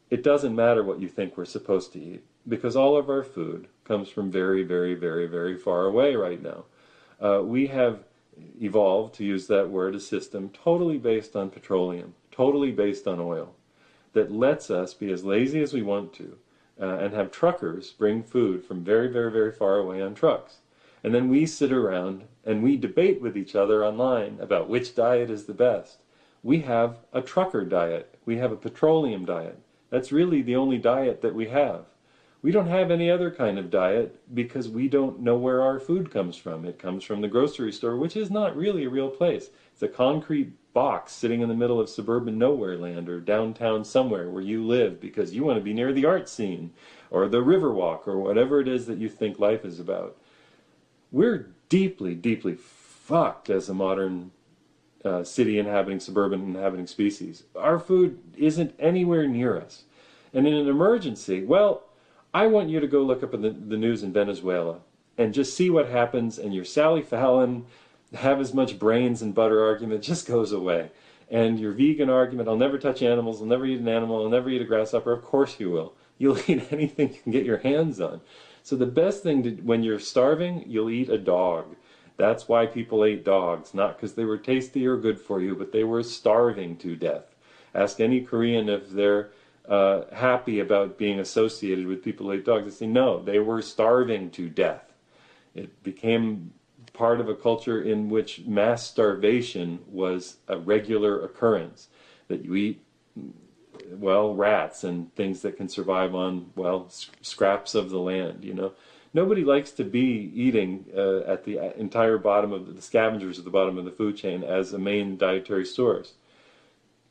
It doesn't matter what you think we're supposed to eat, because all of our food comes from very, very, very, very far away right now. We have evolved, to use that word, a system totally based on petroleum, totally based on oil, that lets us be as lazy as we want to and have truckers bring food from very, very, very far away on trucks. And then we sit around and we debate with each other online about which diet is the best. We have a trucker diet. We have a petroleum diet. That's really the only diet that we have. We don't have any other kind of diet because we don't know where our food comes from. It comes from the grocery store, which is not really a real place. It's a concrete box sitting in the middle of suburban nowhere land or downtown somewhere where you live because you want to be near the art scene or the Riverwalk or whatever it is that you think life is about. We're deeply, deeply fucked as a modern city inhabiting, suburban inhabiting species. Our food isn't anywhere near us. And in an emergency, well, I want you to go look up in the news in Venezuela and just see what happens, and your Sally Fallon, have as much brains and butter argument just goes away. And your vegan argument, I'll never touch animals, I'll never eat an animal, I'll never eat a grasshopper, of course you will. You'll eat anything you can get your hands on. So the best thing when you're starving, you'll eat a dog. That's why people ate dogs, not because they were tasty or good for you, but they were starving to death. Ask any Korean if they're happy about being associated with people who ate dogs. They say no, they were starving to death. It became part of a culture in which mass starvation was a regular occurrence, that you eat, well, rats and things that can survive on, well, scraps of the land, Nobody likes to be eating at the entire bottom of the scavengers at the bottom of the food chain as a main dietary source.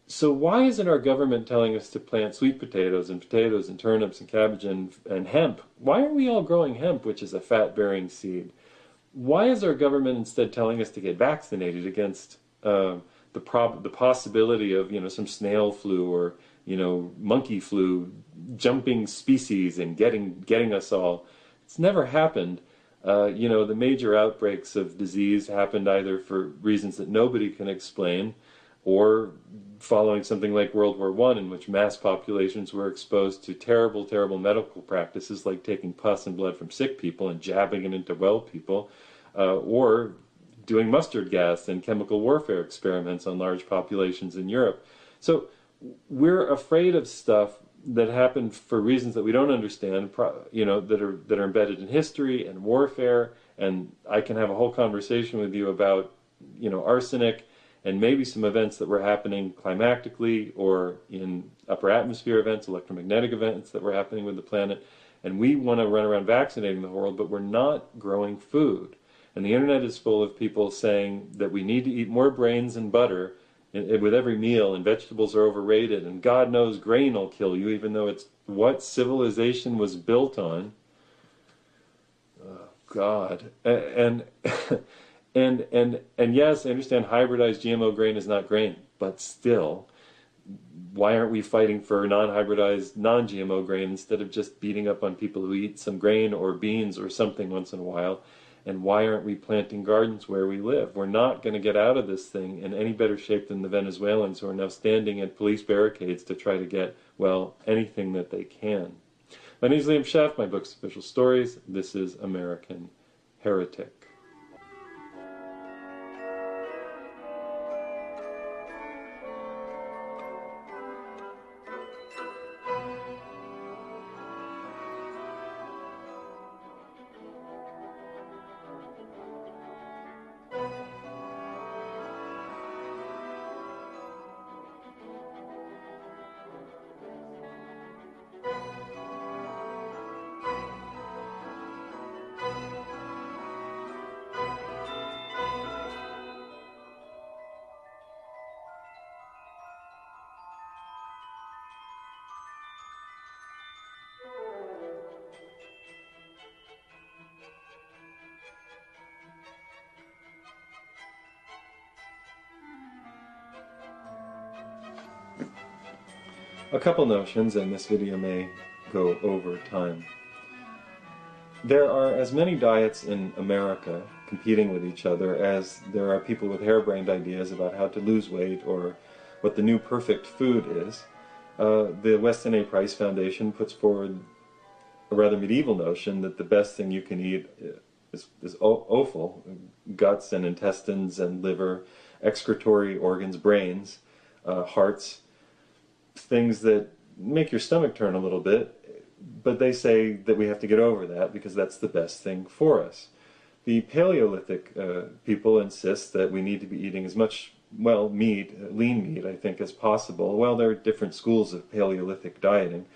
So why isn't our government telling us to plant sweet potatoes and turnips and cabbage and hemp? Why are we all growing hemp, which is a fat-bearing seed? Why is our government instead telling us to get vaccinated against the possibility of some snail flu or monkey flu jumping species and getting us all? It's never happened. The major outbreaks of disease happened either for reasons that nobody can explain or following something like World War I, in which mass populations were exposed to terrible, terrible medical practices like taking pus and blood from sick people and jabbing it into well people, or doing mustard gas and chemical warfare experiments on large populations in Europe. So we're afraid of stuff that happened for reasons that we don't understand, that are embedded in history and warfare. And I can have a whole conversation with you about, arsenic and maybe some events that were happening climactically or in upper atmosphere events, electromagnetic events that were happening with the planet. And we want to run around vaccinating the world, but we're not growing food. And the internet is full of people saying that we need to eat more brains and butter with every meal, and vegetables are overrated, and God knows grain will kill you, even though it's what civilization was built on. Oh, God. And yes, I understand hybridized GMO grain is not grain, but still, why aren't we fighting for non-hybridized, non-GMO grain instead of just beating up on people who eat some grain or beans or something once in a while? And why aren't we planting gardens where we live? We're not going to get out of this thing in any better shape than the Venezuelans who are now standing at police barricades to try to get, well, anything that they can. My name is Scheff. My book's Official Stories. This is American Heretic. A couple notions, and this video may go over time. There are as many diets in America competing with each other as there are people with harebrained ideas about how to lose weight or what the new perfect food is. The Weston A. Price Foundation puts forward a rather medieval notion that the best thing you can eat is offal, guts and intestines and liver, excretory organs, brains, hearts, things that make your stomach turn a little bit, but they say that we have to get over that because that's the best thing for us. The Paleolithic people insist that we need to be eating as much, well, meat, lean meat, I think, as possible. Well, there are different schools of Paleolithic dieting.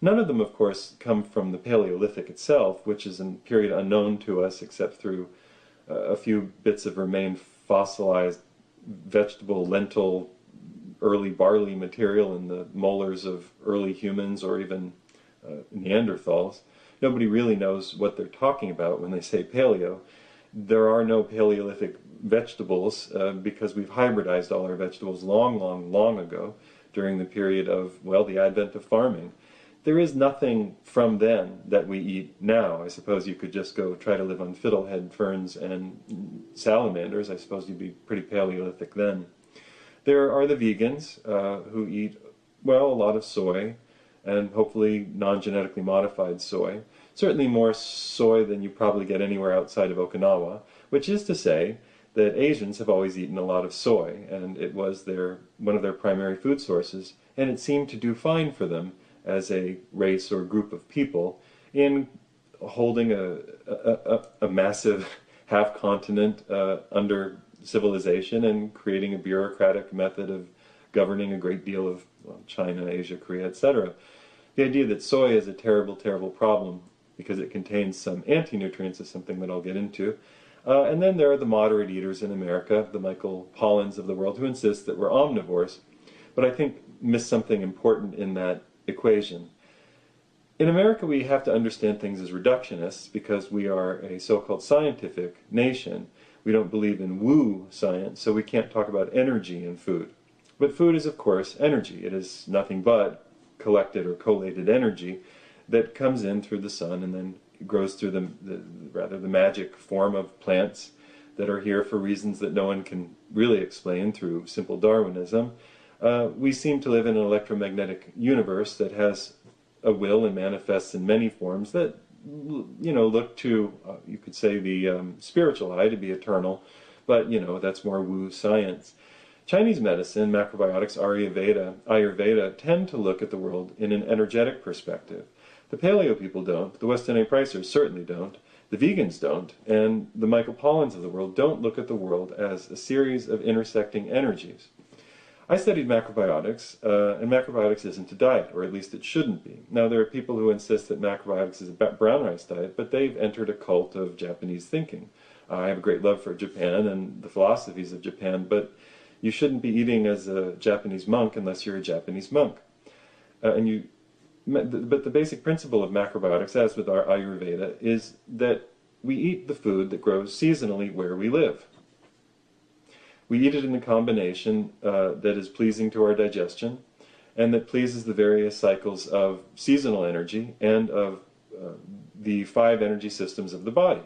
None of them, of course, come from the Paleolithic itself, which is a period unknown to us except through a few bits of remained fossilized vegetable, lentil, early barley material in the molars of early humans or even Neanderthals. Nobody really knows what they're talking about when they say paleo. There are no Paleolithic vegetables because we've hybridized all our vegetables long ago during the period of, well, the advent of farming. There is nothing from then that we eat now. I suppose you could just go try to live on fiddlehead ferns and salamanders. I suppose you'd be pretty Paleolithic then. There are the vegans who eat, well, a lot of soy and hopefully non-genetically modified soy. Certainly more soy than you probably get anywhere outside of Okinawa, which is to say that Asians have always eaten a lot of soy, and it was one of their primary food sources, and it seemed to do fine for them as a race or group of people in holding a massive half-continent under civilization and creating a bureaucratic method of governing a great deal of, well, China, Asia, Korea, etc. The idea that soy is a terrible, terrible problem because it contains some anti-nutrients is something that I'll get into. And then there are the moderate eaters in America, the Michael Pollans of the world, who insist that we're omnivores, but I think miss something important in that equation. In America, we have to understand things as reductionists because we are a so-called scientific nation. We don't believe in woo science, so we can't talk about energy in food. But food is, of course, energy. It is nothing but collected or collated energy that comes in through the sun and then grows through the magic form of plants that are here for reasons that no one can really explain through simple Darwinism. We seem to live in an electromagnetic universe that has a will and manifests in many forms that, you know, look to, you could say, the spiritual eye to be eternal, but, you know, that's more woo science. Chinese medicine, macrobiotics, Ayurveda tend to look at the world in an energetic perspective. The paleo people don't, the Weston A. Pricers certainly don't, the vegans don't, and the Michael Pollans of the world don't look at the world as a series of intersecting energies. I studied macrobiotics, and macrobiotics isn't a diet, or at least it shouldn't be. Now, there are people who insist that macrobiotics is a brown rice diet, but they've entered a cult of Japanese thinking. I have a great love for Japan and the philosophies of Japan, but you shouldn't be eating as a Japanese monk unless you're a Japanese monk. But the basic principle of macrobiotics, as with our Ayurveda, is that we eat the food that grows seasonally where we live. We eat it in a combination that is pleasing to our digestion and that pleases the various cycles of seasonal energy and of the 5 energy systems of the body.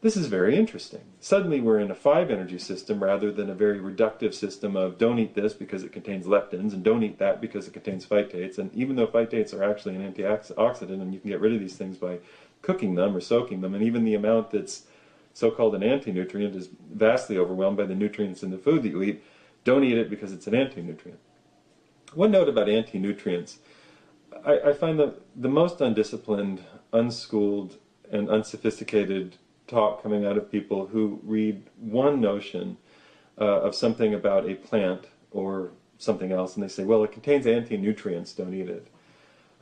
This is very interesting. Suddenly we're in a 5 energy system rather than a very reductive system of don't eat this because it contains leptins and don't eat that because it contains phytates. And even though phytates are actually an antioxidant and you can get rid of these things by cooking them or soaking them, and even the amount that's so-called an anti-nutrient is vastly overwhelmed by the nutrients in the food that you eat, don't eat it because it's an anti-nutrient. One note about anti-nutrients. I find that the most undisciplined, unschooled, and unsophisticated talk coming out of people who read one notion of something about a plant or something else and they say, well, it contains anti-nutrients, don't eat it.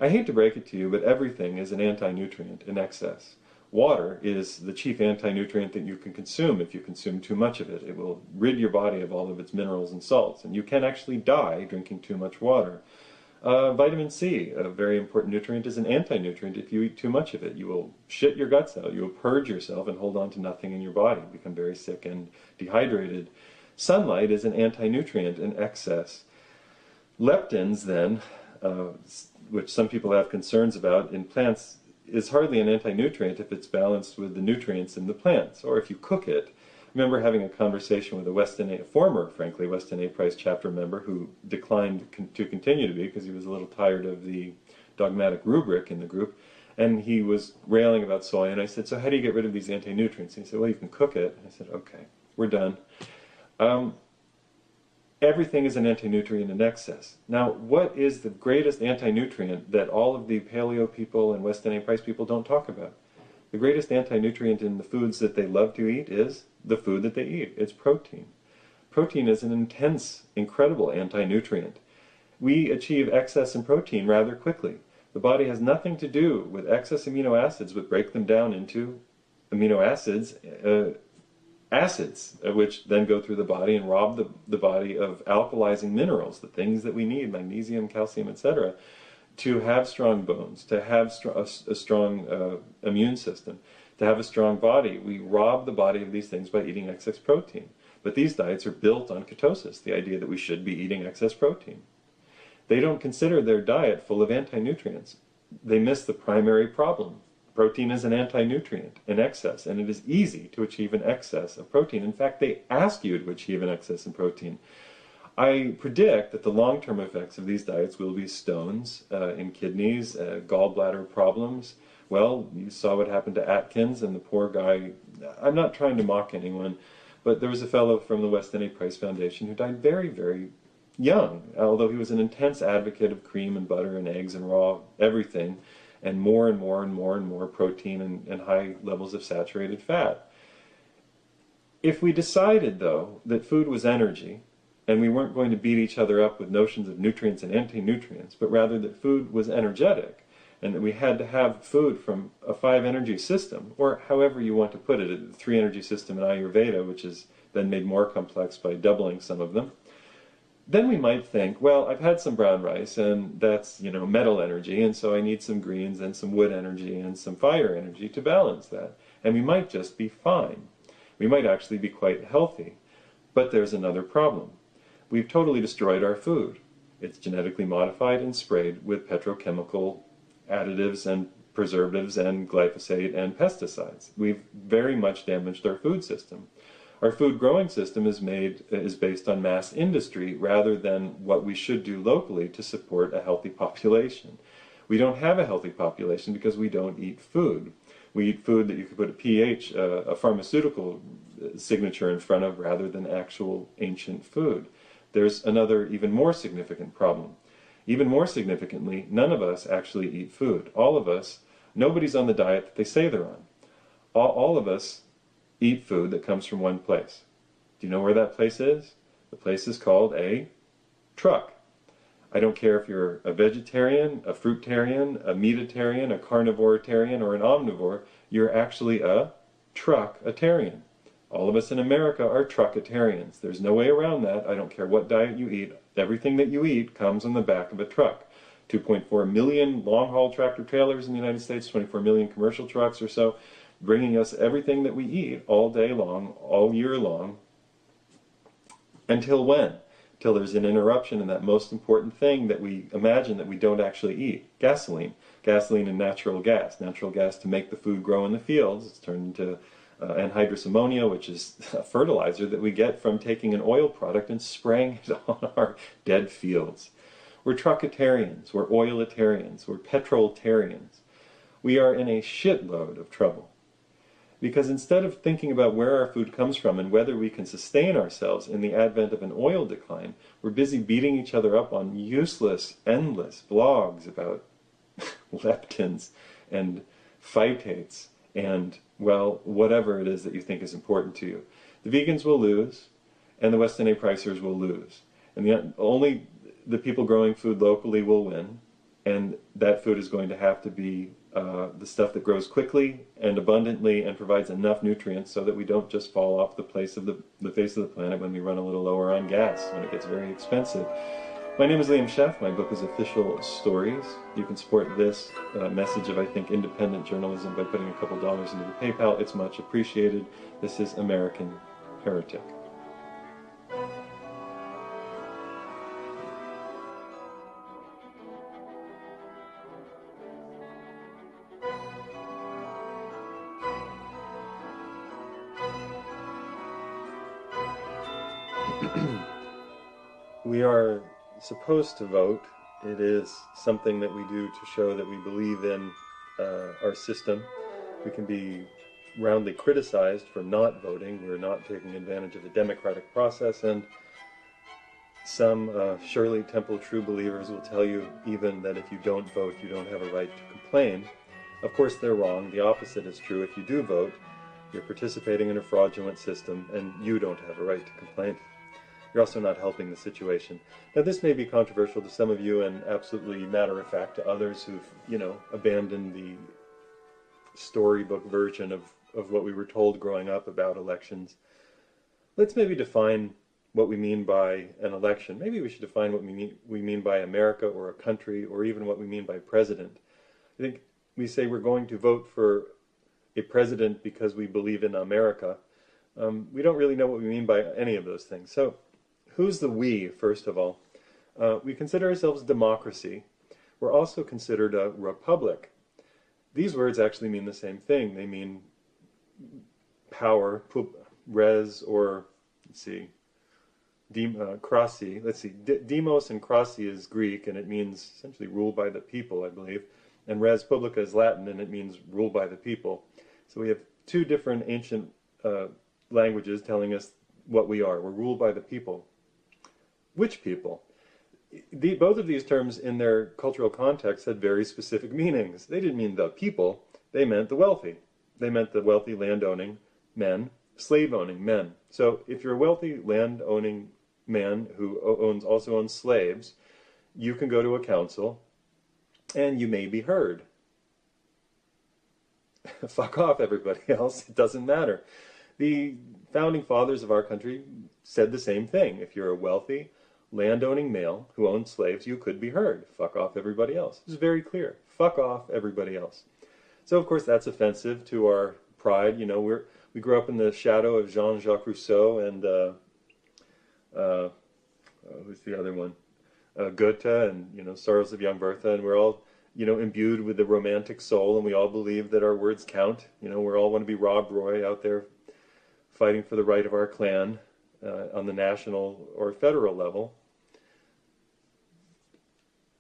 I hate to break it to you, but everything is an anti-nutrient in excess. Water is the chief anti-nutrient that you can consume if you consume too much of it. It will rid your body of all of its minerals and salts, and you can actually die drinking too much water. Vitamin C, a very important nutrient, is an anti-nutrient. If you eat too much of it, you will shit your guts out. You will purge yourself and hold on to nothing in your body, become very sick and dehydrated. Sunlight is an anti-nutrient in excess. Leptins, then, which some people have concerns about in plants, is hardly an anti-nutrient if it's balanced with the nutrients in the plants, or if you cook it. I remember having a conversation with a former Weston A. Price chapter member who declined to continue to be because he was a little tired of the dogmatic rubric in the group, and he was railing about soy, and I said, so how do you get rid of these anti-nutrients? And he said, well, you can cook it. And I said, okay, we're done. Everything is an anti-nutrient in excess. Now, what is the greatest anti-nutrient that all of the paleo people and Weston A. Price people don't talk about? The greatest anti-nutrient in the foods that they love to eat is the food that they eat. It's protein. Protein is an intense, incredible anti-nutrient. We achieve excess in protein rather quickly. The body has nothing to do with excess amino acids, but break them down into amino acids, which then go through the body and rob the body of alkalizing minerals, the things that we need, magnesium, calcium, etc., to have strong bones, to have a strong immune system, to have a strong body. We rob the body of these things by eating excess protein. But these diets are built on ketosis, the idea that we should be eating excess protein. They don't consider their diet full of anti-nutrients. They miss the primary problem. Protein is an anti-nutrient in excess, and it is easy to achieve an excess of protein. In fact, they ask you to achieve an excess in protein. I predict that the long-term effects of these diets will be stones in kidneys, gallbladder problems. Well, you saw what happened to Atkins and the poor guy. I'm not trying to mock anyone, but there was a fellow from the Weston A. Price Foundation who died very, very young, although he was an intense advocate of cream and butter and eggs and raw everything, and more and more and more and more protein and high levels of saturated fat. If we decided, though, that food was energy, and we weren't going to beat each other up with notions of nutrients and anti-nutrients, but rather that food was energetic, and that we had to have food from a 5-energy system, or however you want to put it, a 3-energy system in Ayurveda, which has been made more complex by doubling some of them, then we might think, well, I've had some brown rice, and that's, metal energy, and so I need some greens and some wood energy and some fire energy to balance that. And we might just be fine. We might actually be quite healthy. But there's another problem. We've totally destroyed our food. It's genetically modified and sprayed with petrochemical additives and preservatives and glyphosate and pesticides. We've very much damaged our food system. Our food growing system is based on mass industry rather than what we should do locally to support a healthy population. We don't have a healthy population because we don't eat food. We eat food that you could put a pH, a pharmaceutical signature in front of rather than actual ancient food. There's another even more significant problem. Even more significantly, none of us actually eat food. All of us, nobody's on the diet that they say they're on. All of us eat food that comes from one place. Do you know where that place is? The place is called a truck. I don't care if you're a vegetarian, a fruitarian, a meatitarian, a carnivoritarian, or an omnivore, you're actually a truckitarian. All of us in America are truckitarians. There's no way around that. I don't care what diet you eat. Everything that you eat comes on the back of a truck. 2.4 million long-haul tractor trailers in the United States, 24 million commercial trucks or so, bringing us everything that we eat all day long, all year long. Until when? Till there's an interruption in that most important thing that we imagine that we don't actually eat. Gasoline. Gasoline and natural gas. Natural gas to make the food grow in the fields. It's turned into anhydrous ammonia, which is a fertilizer that we get from taking an oil product and spraying it on our dead fields. We're truckitarians. We're oilitarians. We're petrolitarians. We are in a shitload of trouble. Because instead of thinking about where our food comes from and whether we can sustain ourselves in the advent of an oil decline, we're busy beating each other up on useless, endless blogs about leptins and phytates and, well, whatever it is that you think is important to you. The vegans will lose, and the Weston A. Pricers will lose. And only the people growing food locally will win, and that food is going to have to be the stuff that grows quickly and abundantly and provides enough nutrients so that we don't just fall off the face of the planet when we run a little lower on gas, when it gets very expensive. My name is Liam Scheff. My book is Official Stories. You can support this message of, I think, independent journalism by putting a couple dollars into the PayPal. It's much appreciated. This is American Heretic. We are supposed to vote. It is something that we do to show that we believe in our system. We can be roundly criticized for not voting. We're not taking advantage of the democratic process, and some Shirley Temple true believers will tell you even that if you don't vote, you don't have a right to complain. Of course, they're wrong. The opposite is true. If you do vote, you're participating in a fraudulent system, and you don't have a right to complain. You're also not helping the situation. Now, this may be controversial to some of you and absolutely matter-of-fact to others who've, abandoned the storybook version of what we were told growing up about elections. Let's maybe define what we mean by an election. Maybe we should define what we mean by America or a country, or even what we mean by president. I think we say we're going to vote for a president because we believe in America. We don't really know what we mean by any of those things. So who's the we, first of all? We consider ourselves democracy. We're also considered a republic. These words actually mean the same thing. They mean power, res, or, krasi. Demos and krasi is Greek, and it means essentially rule by the people, I believe. And res publica is Latin, and it means rule by the people. So we have two different ancient languages telling us what we are. We're ruled by the people. Which people? Both of these terms in their cultural context had very specific meanings. They didn't mean the people, they meant the wealthy. They meant the wealthy land-owning men, slave-owning men. So if you're a wealthy land-owning man who also owns slaves, you can go to a council and you may be heard. Fuck off, everybody else. It doesn't matter. The founding fathers of our country said the same thing. If you're a wealthy, land-owning male who owned slaves, you could be heard. Fuck off everybody else. It's very clear. Fuck off everybody else. So, of course, that's offensive to our pride. We grew up in the shadow of Jean-Jacques Rousseau and, who's the other one? Goethe and, Sorrows of Young Bertha, and we're all, imbued with the romantic soul, and we all believe that our words count. We all want to be Rob Roy out there fighting for the right of our clan on the national or federal level.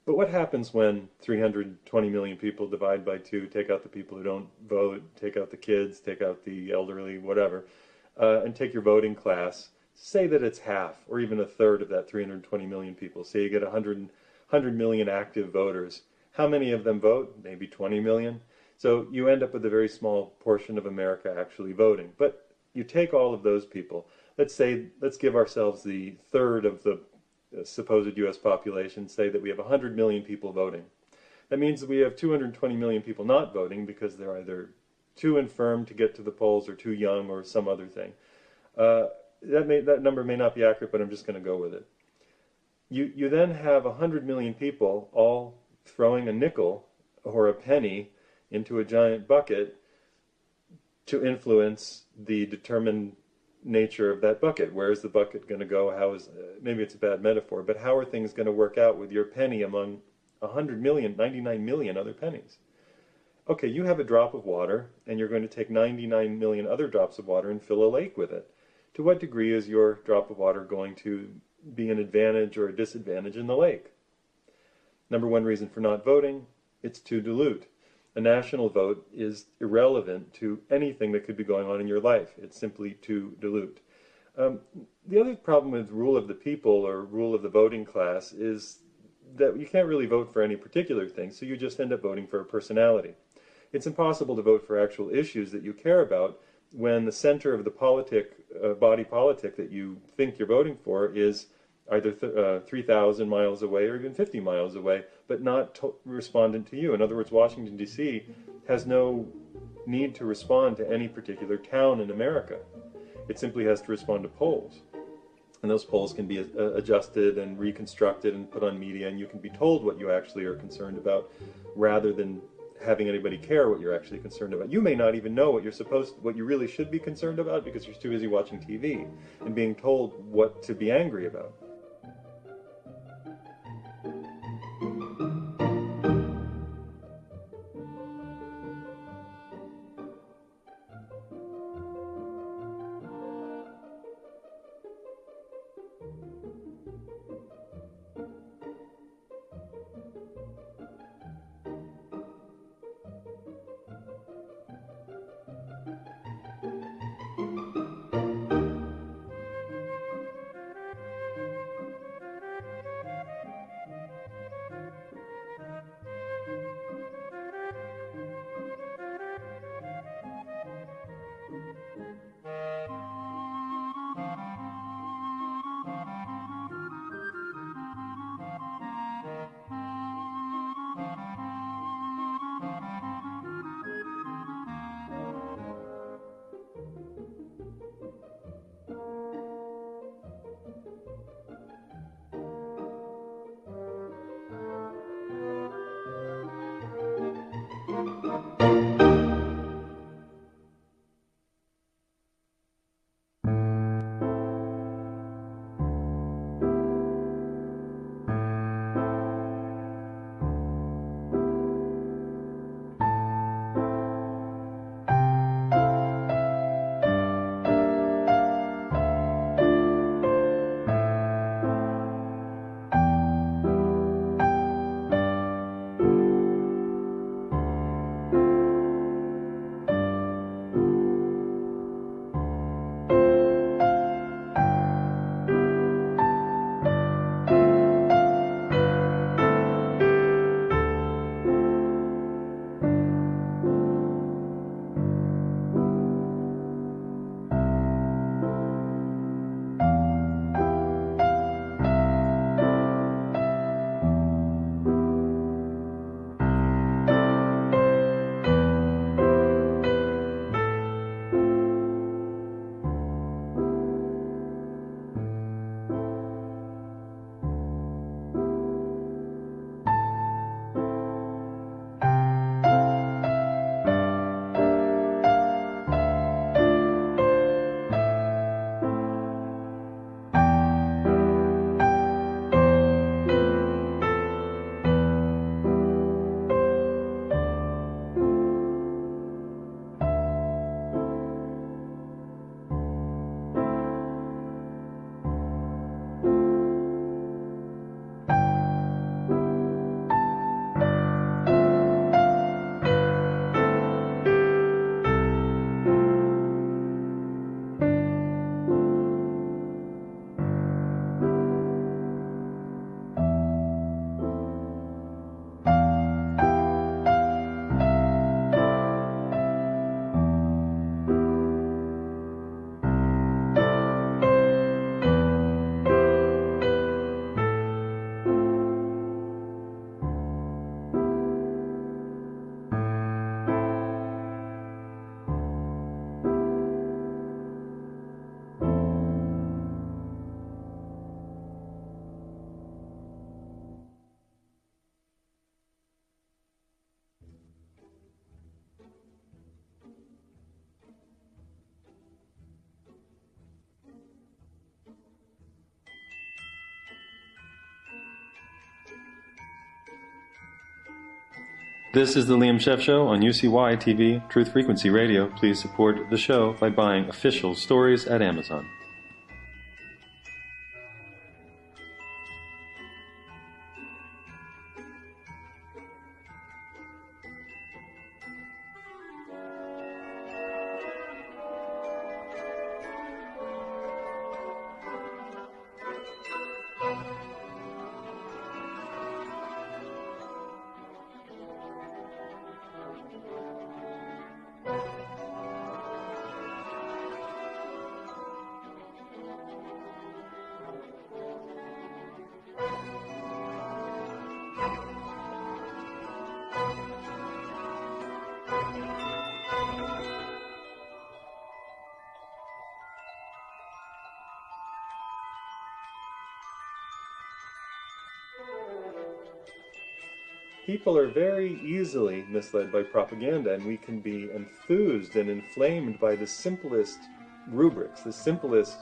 But what happens when 320 million people divide by 2, take out the people who don't vote, take out the kids, take out the elderly, whatever, and take your voting class? Say that it's half or even a third of that 320 million people. Say you get 100 million active voters. How many of them vote? Maybe 20 million. So you end up with a very small portion of America actually voting. But you take all of those people. Let's give ourselves the third of the supposed U.S. population, say that we have 100 million people voting. That means that we have 220 million people not voting because they're either too infirm to get to the polls or too young or some other thing. That number may not be accurate, but I'm just going to go with it. You then have 100 million people all throwing a nickel or a penny into a giant bucket to influence the determined nature of that bucket. Where is the bucket going to go? Maybe it's a bad metaphor, but how are things going to work out with your penny among 100 million, 99 million other pennies? Okay, you have a drop of water, and you're going to take 99 million other drops of water and fill a lake with it. To what degree is your drop of water going to be an advantage or a disadvantage in the lake? Number one reason for not voting, it's too dilute. A national vote is irrelevant to anything that could be going on in your life. It's simply too dilute. The other problem with rule of the people or rule of the voting class is that you can't really vote for any particular thing, so you just end up voting for a personality. It's impossible to vote for actual issues that you care about when the center of the body politic that you think you're voting for is either 3,000 miles away or even 50 miles away, but not respondent to you. In other words, Washington, D.C. has no need to respond to any particular town in America. It simply has to respond to polls. And those polls can be adjusted and reconstructed and put on media, and you can be told what you actually are concerned about rather than having anybody care what you're actually concerned about. You may not even know what you really should be concerned about because you're too busy watching TV and being told what to be angry about. This is the Liam Scheff Show on UCY TV, Truth Frequency Radio. Please support the show by buying official stories at Amazon. People are very easily misled by propaganda, and we can be enthused and inflamed by the simplest rubrics, the simplest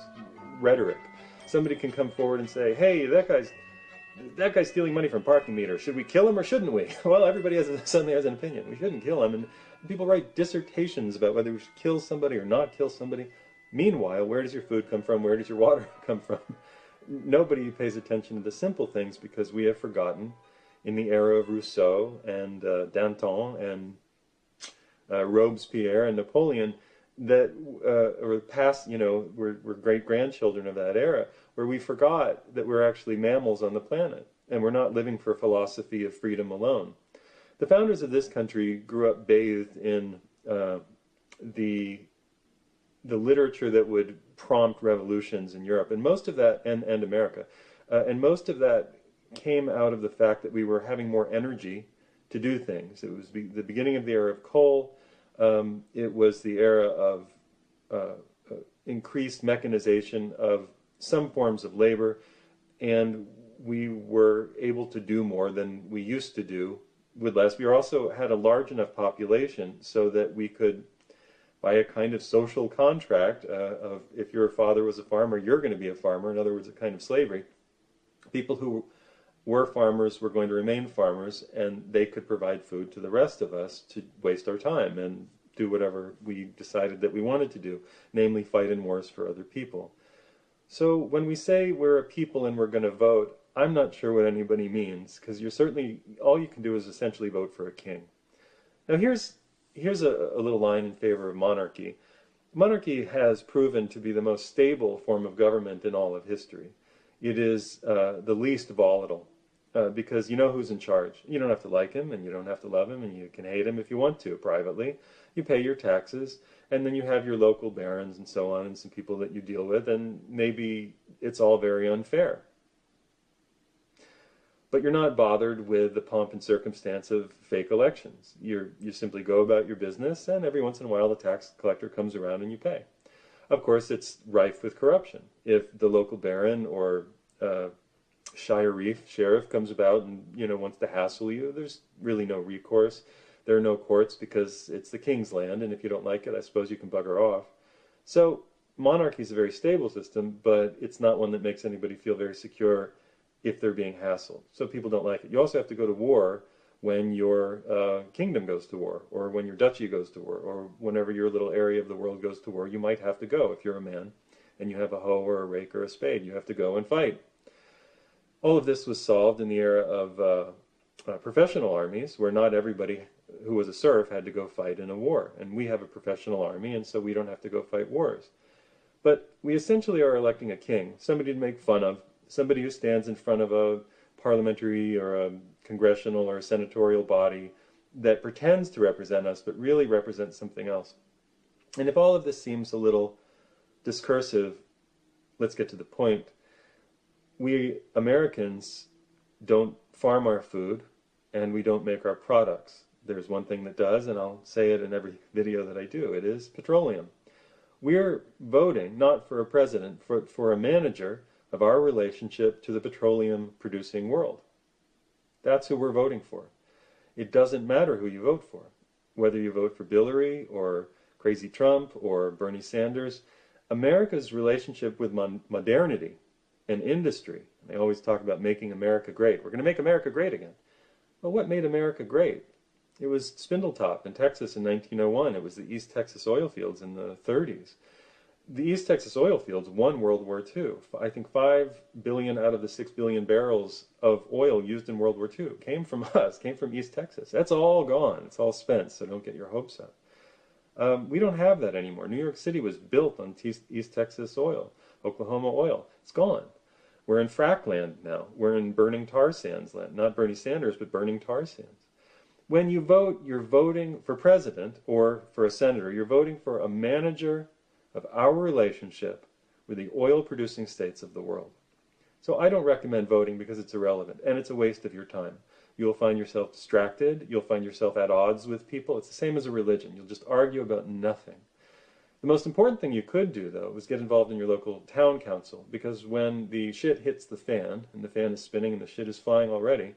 rhetoric. Somebody can come forward and say, hey, that guy's stealing money from parking meters. Should we kill him or shouldn't we? Well, everybody suddenly has an opinion. We shouldn't kill him. And people write dissertations about whether we should kill somebody or not kill somebody. Meanwhile, where does your food come from? Where does your water come from? Nobody pays attention to the simple things because we have forgotten, in the era of Rousseau and Danton and Robespierre and Napoleon, that or past, we're great-grandchildren of that era, where we forgot that we're actually mammals on the planet, and we're not living for a philosophy of freedom alone. The founders of this country grew up bathed in the literature that would prompt revolutions in Europe, and most of that, and America, and most of that came out of the fact that we were having more energy to do things. It was the beginning of the era of coal. It was the era of increased mechanization of some forms of labor, and we were able to do more than we used to do with less. We also had a large enough population so that we could, by a kind of social contract of if your father was a farmer, you're going to be a farmer, in other words, a kind of slavery, people who were farmers were going to remain farmers, and they could provide food to the rest of us to waste our time and do whatever we decided that we wanted to do, namely fight in wars for other people. So when we say we're a people and we're going to vote, I'm not sure what anybody means, because all you can do is essentially vote for a king. Now here's a little line in favor of monarchy. Monarchy has proven to be the most stable form of government in all of history. It is the least volatile. Because you know who's in charge. You don't have to like him, and you don't have to love him, and you can hate him if you want to privately. You pay your taxes, and then you have your local barons and so on, and some people that you deal with, and maybe it's all very unfair. But you're not bothered with the pomp and circumstance of fake elections. You simply go about your business, and every once in a while the tax collector comes around and you pay. Of course, it's rife with corruption. If the local baron or sheriff comes about and wants to hassle you, there's really no recourse. There are no courts because it's the king's land, and if you don't like it, I suppose you can bugger off. So monarchy is a very stable system, but it's not one that makes anybody feel very secure if they're being hassled. So people don't like it. You also have to go to war when your kingdom goes to war, or when your duchy goes to war, or whenever your little area of the world goes to war. You might have to go if you're a man and you have a hoe or a rake or a spade. You have to go and fight. All of this was solved in the era of professional armies, where not everybody who was a serf had to go fight in a war. And we have a professional army, and so we don't have to go fight wars. But we essentially are electing a king, somebody to make fun of, somebody who stands in front of a parliamentary or a congressional or a senatorial body that pretends to represent us, but really represents something else. And if all of this seems a little discursive, let's get to the point. We Americans don't farm our food, and we don't make our products. There's one thing that does, and I'll say it in every video that I do. It is petroleum. We're voting not for a president, for a manager of our relationship to the petroleum-producing world. That's who we're voting for. It doesn't matter who you vote for, whether you vote for Hillary or Crazy Trump or Bernie Sanders. America's relationship with modernity and industry. They always talk about making America great. We're going to make America great again. Well, what made America great? It was Spindletop in Texas in 1901. It was the East Texas oil fields in the 30s. The East Texas oil fields won World War II. I think 5 billion out of the 6 billion barrels of oil used in World War II came from us, came from East Texas. That's all gone. It's all spent, so don't get your hopes up. We don't have that anymore. New York City was built on East Texas oil, Oklahoma oil. It's gone. We're in frack land now. We're in burning tar sands land. Not Bernie Sanders, but burning tar sands. When you vote, you're voting for president or for a senator. You're voting for a manager of our relationship with the oil-producing states of the world. So I don't recommend voting because it's irrelevant, and it's a waste of your time. You'll find yourself distracted. You'll find yourself at odds with people. It's the same as a religion. You'll just argue about nothing. The most important thing you could do, though, is get involved in your local town council, because when the shit hits the fan, and the fan is spinning and the shit is flying already,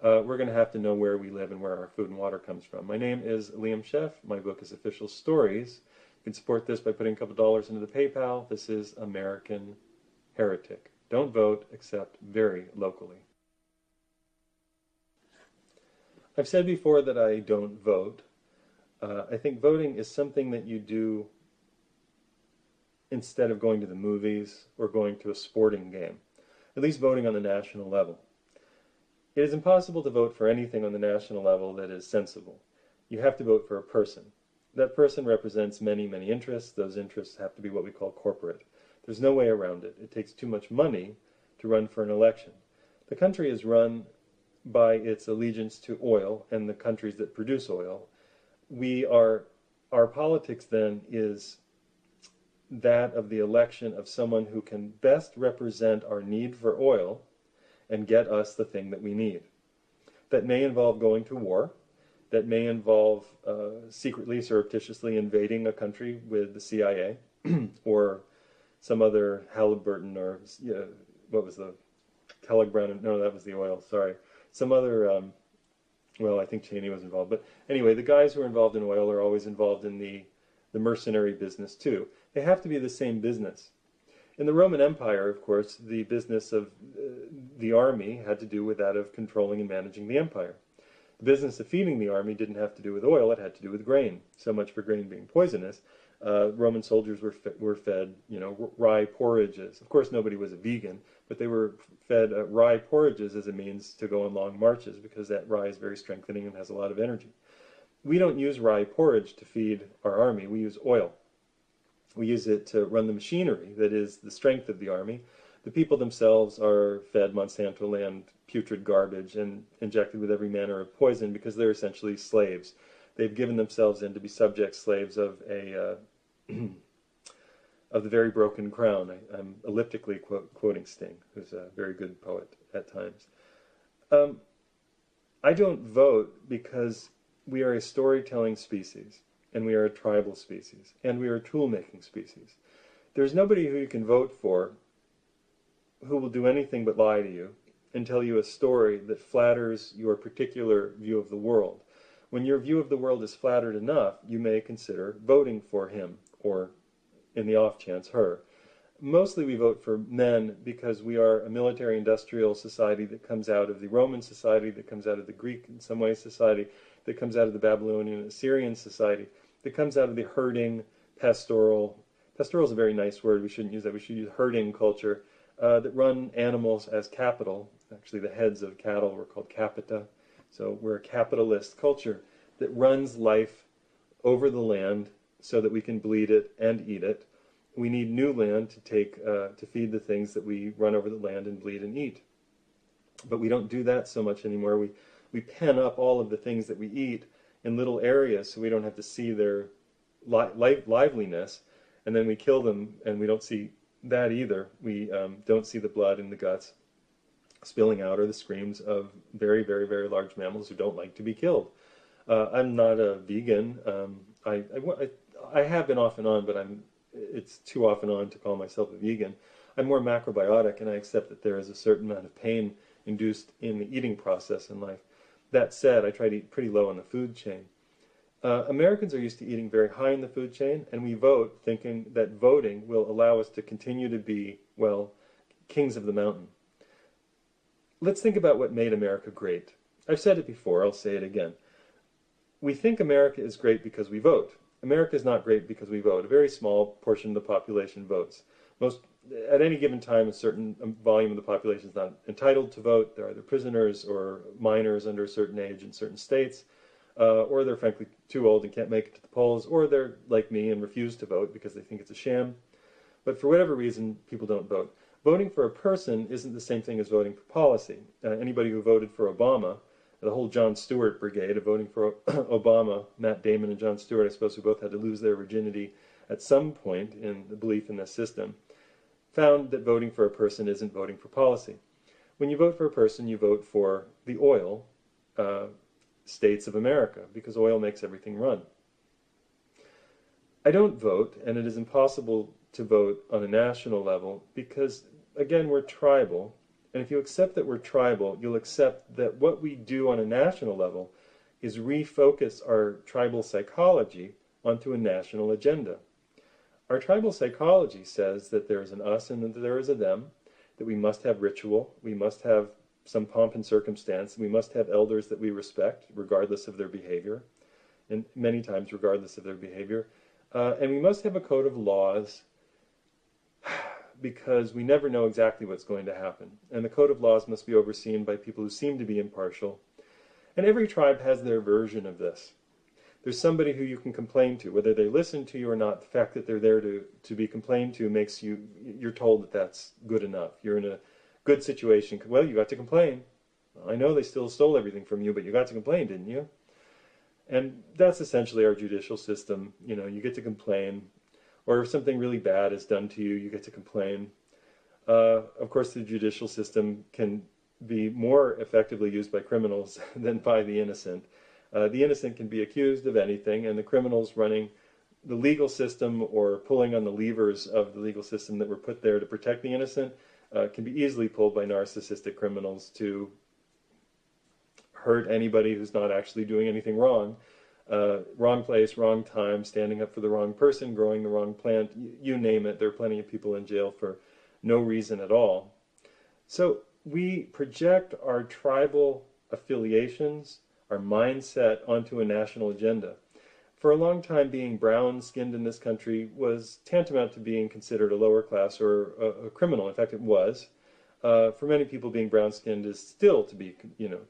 we're going to have to know where we live and where our food and water comes from. My name is Liam Scheff. My book is Official Stories. You can support this by putting a couple dollars into the PayPal. This is American Heretic. Don't vote except very locally. I've said before that I don't vote. I think voting is something that you do instead of going to the movies or going to a sporting game, at least voting on the national level. It is impossible to vote for anything on the national level that is sensible. You have to vote for a person. That person represents many, many interests. Those interests have to be what we call corporate. There's no way around it. It takes too much money to run for an election. The country is run by its allegiance to oil and the countries that produce oil. Our politics then is that of the election of someone who can best represent our need for oil and get us the thing that we need. That may involve going to war. That may involve secretly, surreptitiously invading a country with the CIA or some other Halliburton or, what was the Kellogg Brown? No, that was the oil, sorry. Some other, well, I think Cheney was involved. But anyway, the guys who are involved in oil are always involved in the mercenary business too. They have to be the same business. In the Roman Empire, of course, the business of the army had to do with that of controlling and managing the empire. The business of feeding the army didn't have to do with oil, it had to do with grain. So much for grain being poisonous. Roman soldiers were fed, rye porridges. Of course, nobody was a vegan, but they were fed rye porridges as a means to go on long marches, because that rye is very strengthening and has a lot of energy. We don't use rye porridge to feed our army, we use oil. We use it to run the machinery that is the strength of the army. The people themselves are fed Monsanto land putrid garbage and injected with every manner of poison because they're essentially slaves. They've given themselves in to be subject slaves of of the very broken crown. I'm elliptically quoting Sting, who's a very good poet at times. I don't vote because we are a storytelling species, and we are a tribal species, and we are a tool-making species. There's nobody who you can vote for who will do anything but lie to you and tell you a story that flatters your particular view of the world. When your view of the world is flattered enough, you may consider voting for him, or, in the off chance, her. Mostly we vote for men because we are a military-industrial society that comes out of the Roman society, that comes out of the Greek, in some ways, society, that comes out of the Babylonian and Assyrian society, that comes out of the herding, pastoral is a very nice word, we shouldn't use that, we should use herding culture, that run animals as capital. Actually, the heads of cattle were called capita. So we're a capitalist culture that runs life over the land so that we can bleed it and eat it. We need new land to feed the things that we run over the land and bleed and eat. But we don't do that so much anymore. We pen up all of the things that we eat in little areas so we don't have to see their liveliness, and then we kill them and we don't see that either. We don't see the blood in the guts spilling out or the screams of very, very, very large mammals who don't like to be killed. I'm not a vegan. I have been off and on, but it's too off and on to call myself a vegan. I'm more macrobiotic, and I accept that there is a certain amount of pain induced in the eating process in life. That said, I try to eat pretty low on the food chain. Americans are used to eating very high in the food chain, and we vote thinking that voting will allow us to continue to be, well, kings of the mountain. Let's think about what made America great. I've said it before, I'll say it again. we think America is great because we vote. America is not great because we vote. A very small portion of the population votes. At any given time, a certain volume of the population is not entitled to vote. They're either prisoners or minors under a certain age in certain states, or they're frankly too old and can't make it to the polls, or they're like me and refuse to vote because they think it's a sham. But for whatever reason, people don't vote. Voting for a person isn't the same thing as voting for policy. Anybody who voted for Obama, the whole Jon Stewart brigade of voting for Obama, Matt Damon and Jon Stewart, I suppose, who both had to lose their virginity at some point in the belief in this system, found that voting for a person isn't voting for policy. When you vote for a person, you vote for the oil states of America, because oil makes everything run. I don't vote, and it is impossible to vote on a national level because, again, we're tribal. And if you accept that we're tribal, you'll accept that what we do on a national level is refocus our tribal psychology onto a national agenda. Our tribal psychology says that there is an us and that there is a them, that we must have ritual, we must have some pomp and circumstance, we must have elders that we respect, regardless of their behavior, and many times regardless of their behavior, and we must have a code of laws because we never know exactly what's going to happen. And the code of laws must be overseen by people who seem to be impartial. And every tribe has their version of this. There's somebody who you can complain to, whether they listen to you or not. The fact that they're there to be complained to makes you're told that that's good enough. You're in a good situation. Well, you got to complain. I know they still stole everything from you, but you got to complain, didn't you? And that's essentially our judicial system. You know, you get to complain. Or if something really bad is done to you, you get to complain. Of course, the judicial system can be more effectively used by criminals than by the innocent. The innocent can be accused of anything, and the criminals running the legal system or pulling on the levers of the legal system that were put there to protect the innocent can be easily pulled by narcissistic criminals to hurt anybody who's not actually doing anything wrong. Wrong place, wrong time, standing up for the wrong person, growing the wrong plant, you name it. There are plenty of people in jail for no reason at all. So we project our tribal affiliations, our mindset onto a national agenda. For a long time, being brown-skinned in this country was tantamount to being considered a lower class or a criminal. In fact, it was. For many people, being brown-skinned is still to be,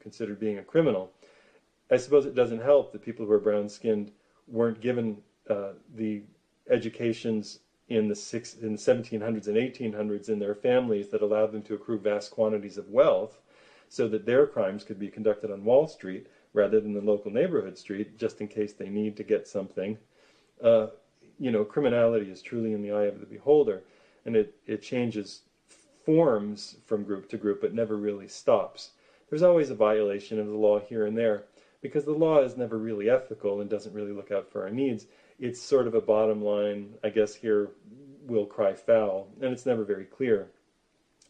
considered being a criminal. I suppose it doesn't help that people who are brown-skinned weren't given the educations in the 1700s and 1800s in their families that allowed them to accrue vast quantities of wealth so that their crimes could be conducted on Wall Street rather than the local neighborhood street, just in case they need to get something. Criminality is truly in the eye of the beholder, and it changes forms from group to group, but never really stops. There's always a violation of the law here and there, because the law is never really ethical and doesn't really look out for our needs. It's sort of a bottom line, I guess here we'll cry foul, and it's never very clear.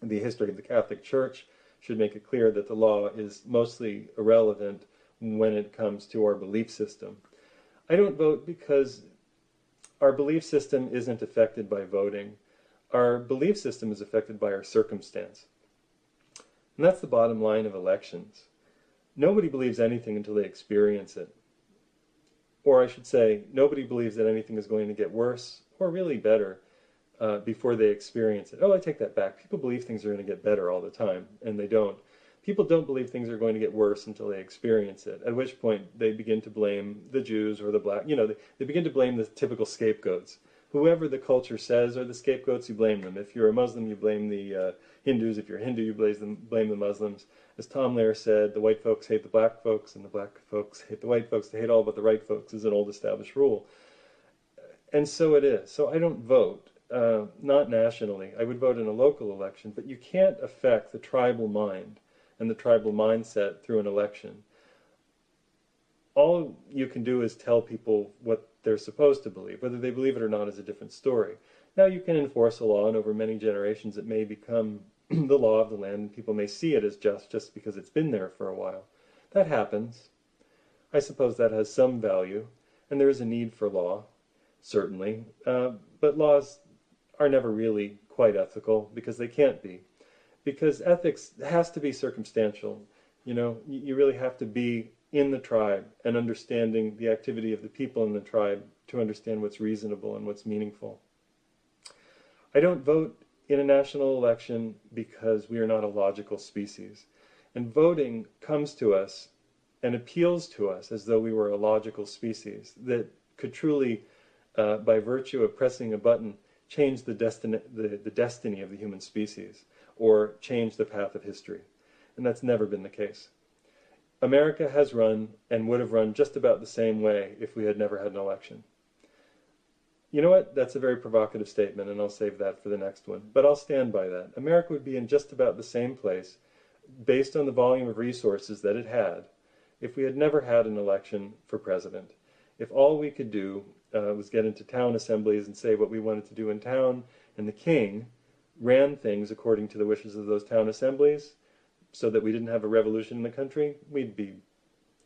The history of the Catholic Church should make it clear that the law is mostly irrelevant when it comes to our belief system. I don't vote because our belief system isn't affected by voting. Our belief system is affected by our circumstance. And that's the bottom line of elections. Nobody believes anything until they experience it. Or I should say, nobody believes that anything is going to get worse, or really better, before they experience it. Oh, I take that back. People believe things are going to get better all the time, and they don't. People don't believe things are going to get worse until they experience it, at which point they begin to blame the Jews or the black, they begin to blame the typical scapegoats. Whoever the culture says are the scapegoats, you blame them. If you're a Muslim, you blame the Hindus. If you're a Hindu, you blame the Muslims. As Tom Lehrer said, the white folks hate the black folks, and the black folks hate the white folks. They hate all but the right folks is an old established rule. And so it is. So I don't vote, not nationally. I would vote in a local election, but you can't affect the tribal mind and the tribal mindset through an election. All you can do is tell people what they're supposed to believe. Whether they believe it or not is a different story. Now you can enforce a law, and over many generations it may become the law of the land, and people may see it as just because it's been there for a while. That happens. I suppose that has some value, and there is a need for law, certainly. But laws are never really quite ethical, because they can't be. Because ethics has to be circumstantial. You really have to be in the tribe and understanding the activity of the people in the tribe to understand what's reasonable and what's meaningful. I don't vote in a national election because we are not a logical species. And voting comes to us and appeals to us as though we were a logical species that could truly, by virtue of pressing a button, change the destiny of the human species or change the path of history. And that's never been the case. America has run and would have run just about the same way if we had never had an election. You know what? That's a very provocative statement, and I'll save that for the next one. But I'll stand by that. America would be in just about the same place, based on the volume of resources that it had, if we had never had an election for president. If all we could do was get into town assemblies and say what we wanted to do in town, and the king ran things according to the wishes of those town assemblies, so that we didn't have a revolution in the country,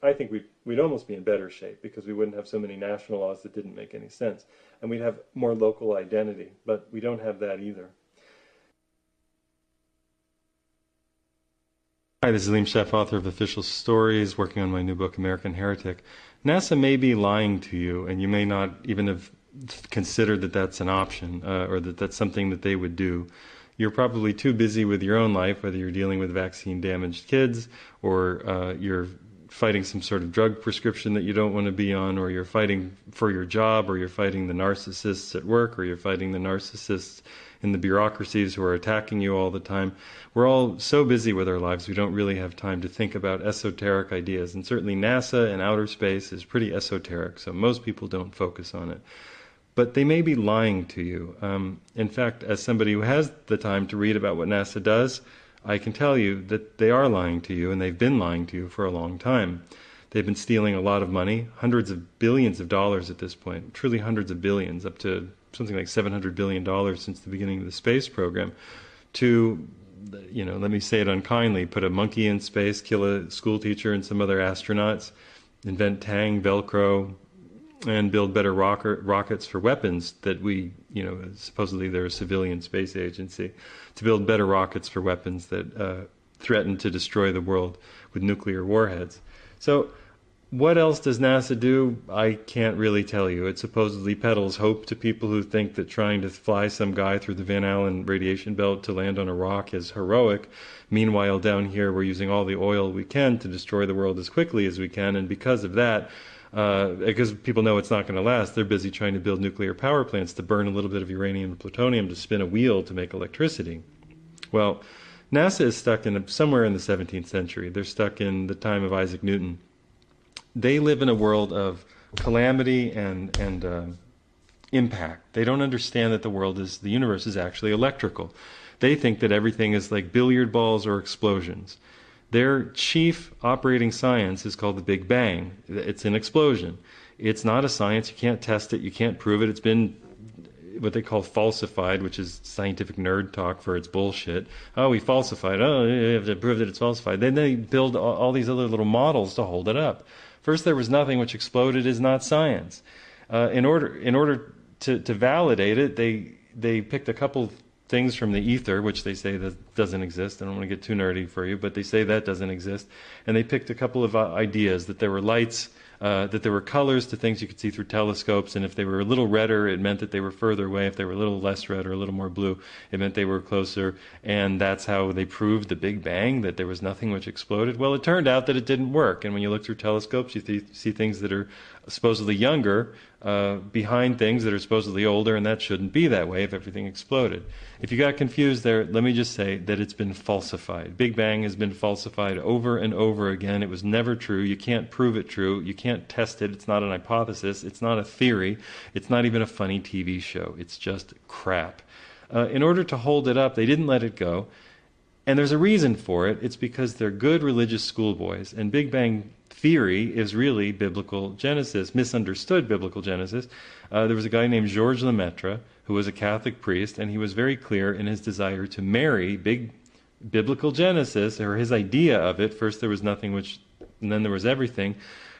I think we'd almost be in better shape, because we wouldn't have so many national laws that didn't make any sense. And we'd have more local identity, but we don't have that either. Hi, this is Scheff, author of Official Stories, working on my new book, American Heretic. NASA may be lying to you, and you may not even have considered that that's an option, or that that's something that they would do. You're probably too busy with your own life, whether you're dealing with vaccine-damaged kids, or you're fighting some sort of drug prescription that you don't want to be on, or you're fighting for your job, or you're fighting the narcissists at work, or you're fighting the narcissists in the bureaucracies who are attacking you all the time. We're all so busy with our lives, we don't really have time to think about esoteric ideas. And certainly NASA and outer space is pretty esoteric, so most people don't focus on it. But they may be lying to you. In fact, as somebody who has the time to read about what NASA does, I can tell you that they are lying to you, and they've been lying to you for a long time. They've been stealing a lot of money, hundreds of billions of dollars at this point, truly hundreds of billions, up to something like $700 billion since the beginning of the space program, to, let me say it unkindly, put a monkey in space, kill a school teacher and some other astronauts, invent Tang, Velcro, and build better rockets for weapons that we, supposedly they're a civilian space agency, to build better rockets for weapons that threaten to destroy the world with nuclear warheads. So what else does NASA do? I can't really tell you. It supposedly peddles hope to people who think that trying to fly some guy through the Van Allen radiation belt to land on a rock is heroic. Meanwhile, down here, we're using all the oil we can to destroy the world as quickly as we can, and because of that, because people know it's not going to last, they're busy trying to build nuclear power plants to burn a little bit of uranium and plutonium to spin a wheel to make electricity. Well, NASA is stuck in somewhere in the 17th century. They're stuck in the time of Isaac Newton. They live in a world of calamity and impact. They don't understand that the universe is actually electrical. They think that everything is like billiard balls or explosions. Their chief operating science is called the Big Bang. It's an explosion. It's not a science. You can't test it. You can't prove it. It's been what they call falsified, which is scientific nerd talk for its bullshit. Oh, we falsified. Oh, you have to prove that it's falsified. Then they build all these other little models to hold it up. First, there was nothing, which exploded is not science. In order to validate it, they picked a couple things from the ether, which they say that doesn't exist. I don't want to get too nerdy for you, but they say that doesn't exist. And they picked a couple of ideas, that there were lights, that there were colors to things you could see through telescopes, and if they were a little redder, it meant that they were further away. If they were a little less red or a little more blue, it meant they were closer. And that's how they proved the Big Bang, that there was nothing which exploded. Well, it turned out that it didn't work. And when you look through telescopes, you see things that are supposedly younger behind things that are supposedly older, and that shouldn't be that way if everything exploded. If you got confused there, let me just say that it's been falsified. Big Bang has been falsified over and over again. It was never true. You can't prove it true. You can't test it. It's not an hypothesis. It's not a theory. It's not even a funny TV show. It's just crap. In order to hold it up, they didn't let it go. And there's a reason for it. It's because they're good religious schoolboys. And Big Bang theory is really biblical Genesis, misunderstood biblical Genesis. There was a guy named Georges Lemaitre who was a Catholic priest, and he was very clear in his desire to marry biblical Genesis, or his idea of it. First there was nothing, and then there was everything,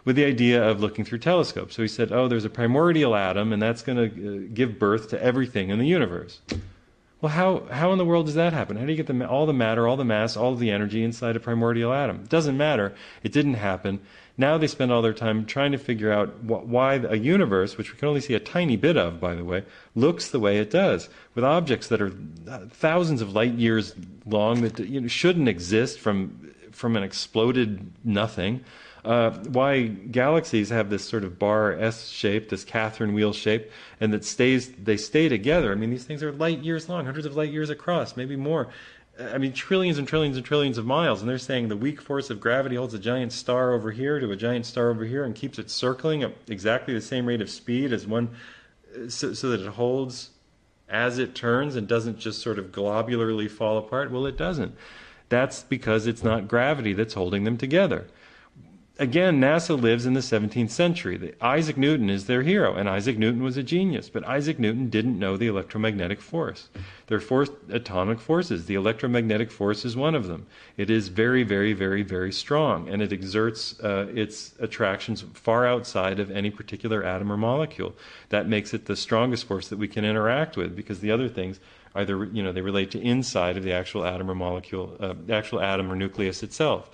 with the idea of looking through telescopes. So he said, there's a primordial atom, and that's going to give birth to everything in the universe. Well, how in the world does that happen? How do you get all the matter, all the mass, all the energy inside a primordial atom? It doesn't matter. It didn't happen. Now they spend all their time trying to figure out why a universe, which we can only see a tiny bit of, by the way, looks the way it does, with objects that are thousands of light years long that shouldn't exist from an exploded nothing. Why galaxies have this sort of bar S shape, this Catherine wheel shape, and they stay together. I mean, these things are light years long, hundreds of light years across, maybe more. I mean, trillions and trillions and trillions of miles, and they're saying the weak force of gravity holds a giant star over here to a giant star over here and keeps it circling at exactly the same rate of speed as one, so that it holds as it turns and doesn't just sort of globularly fall apart. Well, it doesn't. That's because it's not gravity that's holding them together. Again, NASA lives in the 17th century. Isaac Newton is their hero, and Isaac Newton was a genius, but Isaac Newton didn't know the electromagnetic force. There are four atomic forces. The electromagnetic force is one of them. It is very, very, very, very strong, and it exerts its attractions far outside of any particular atom or molecule. That makes it the strongest force that we can interact with, because the other things either, they relate to inside of the actual atom or molecule, the actual atom or nucleus itself.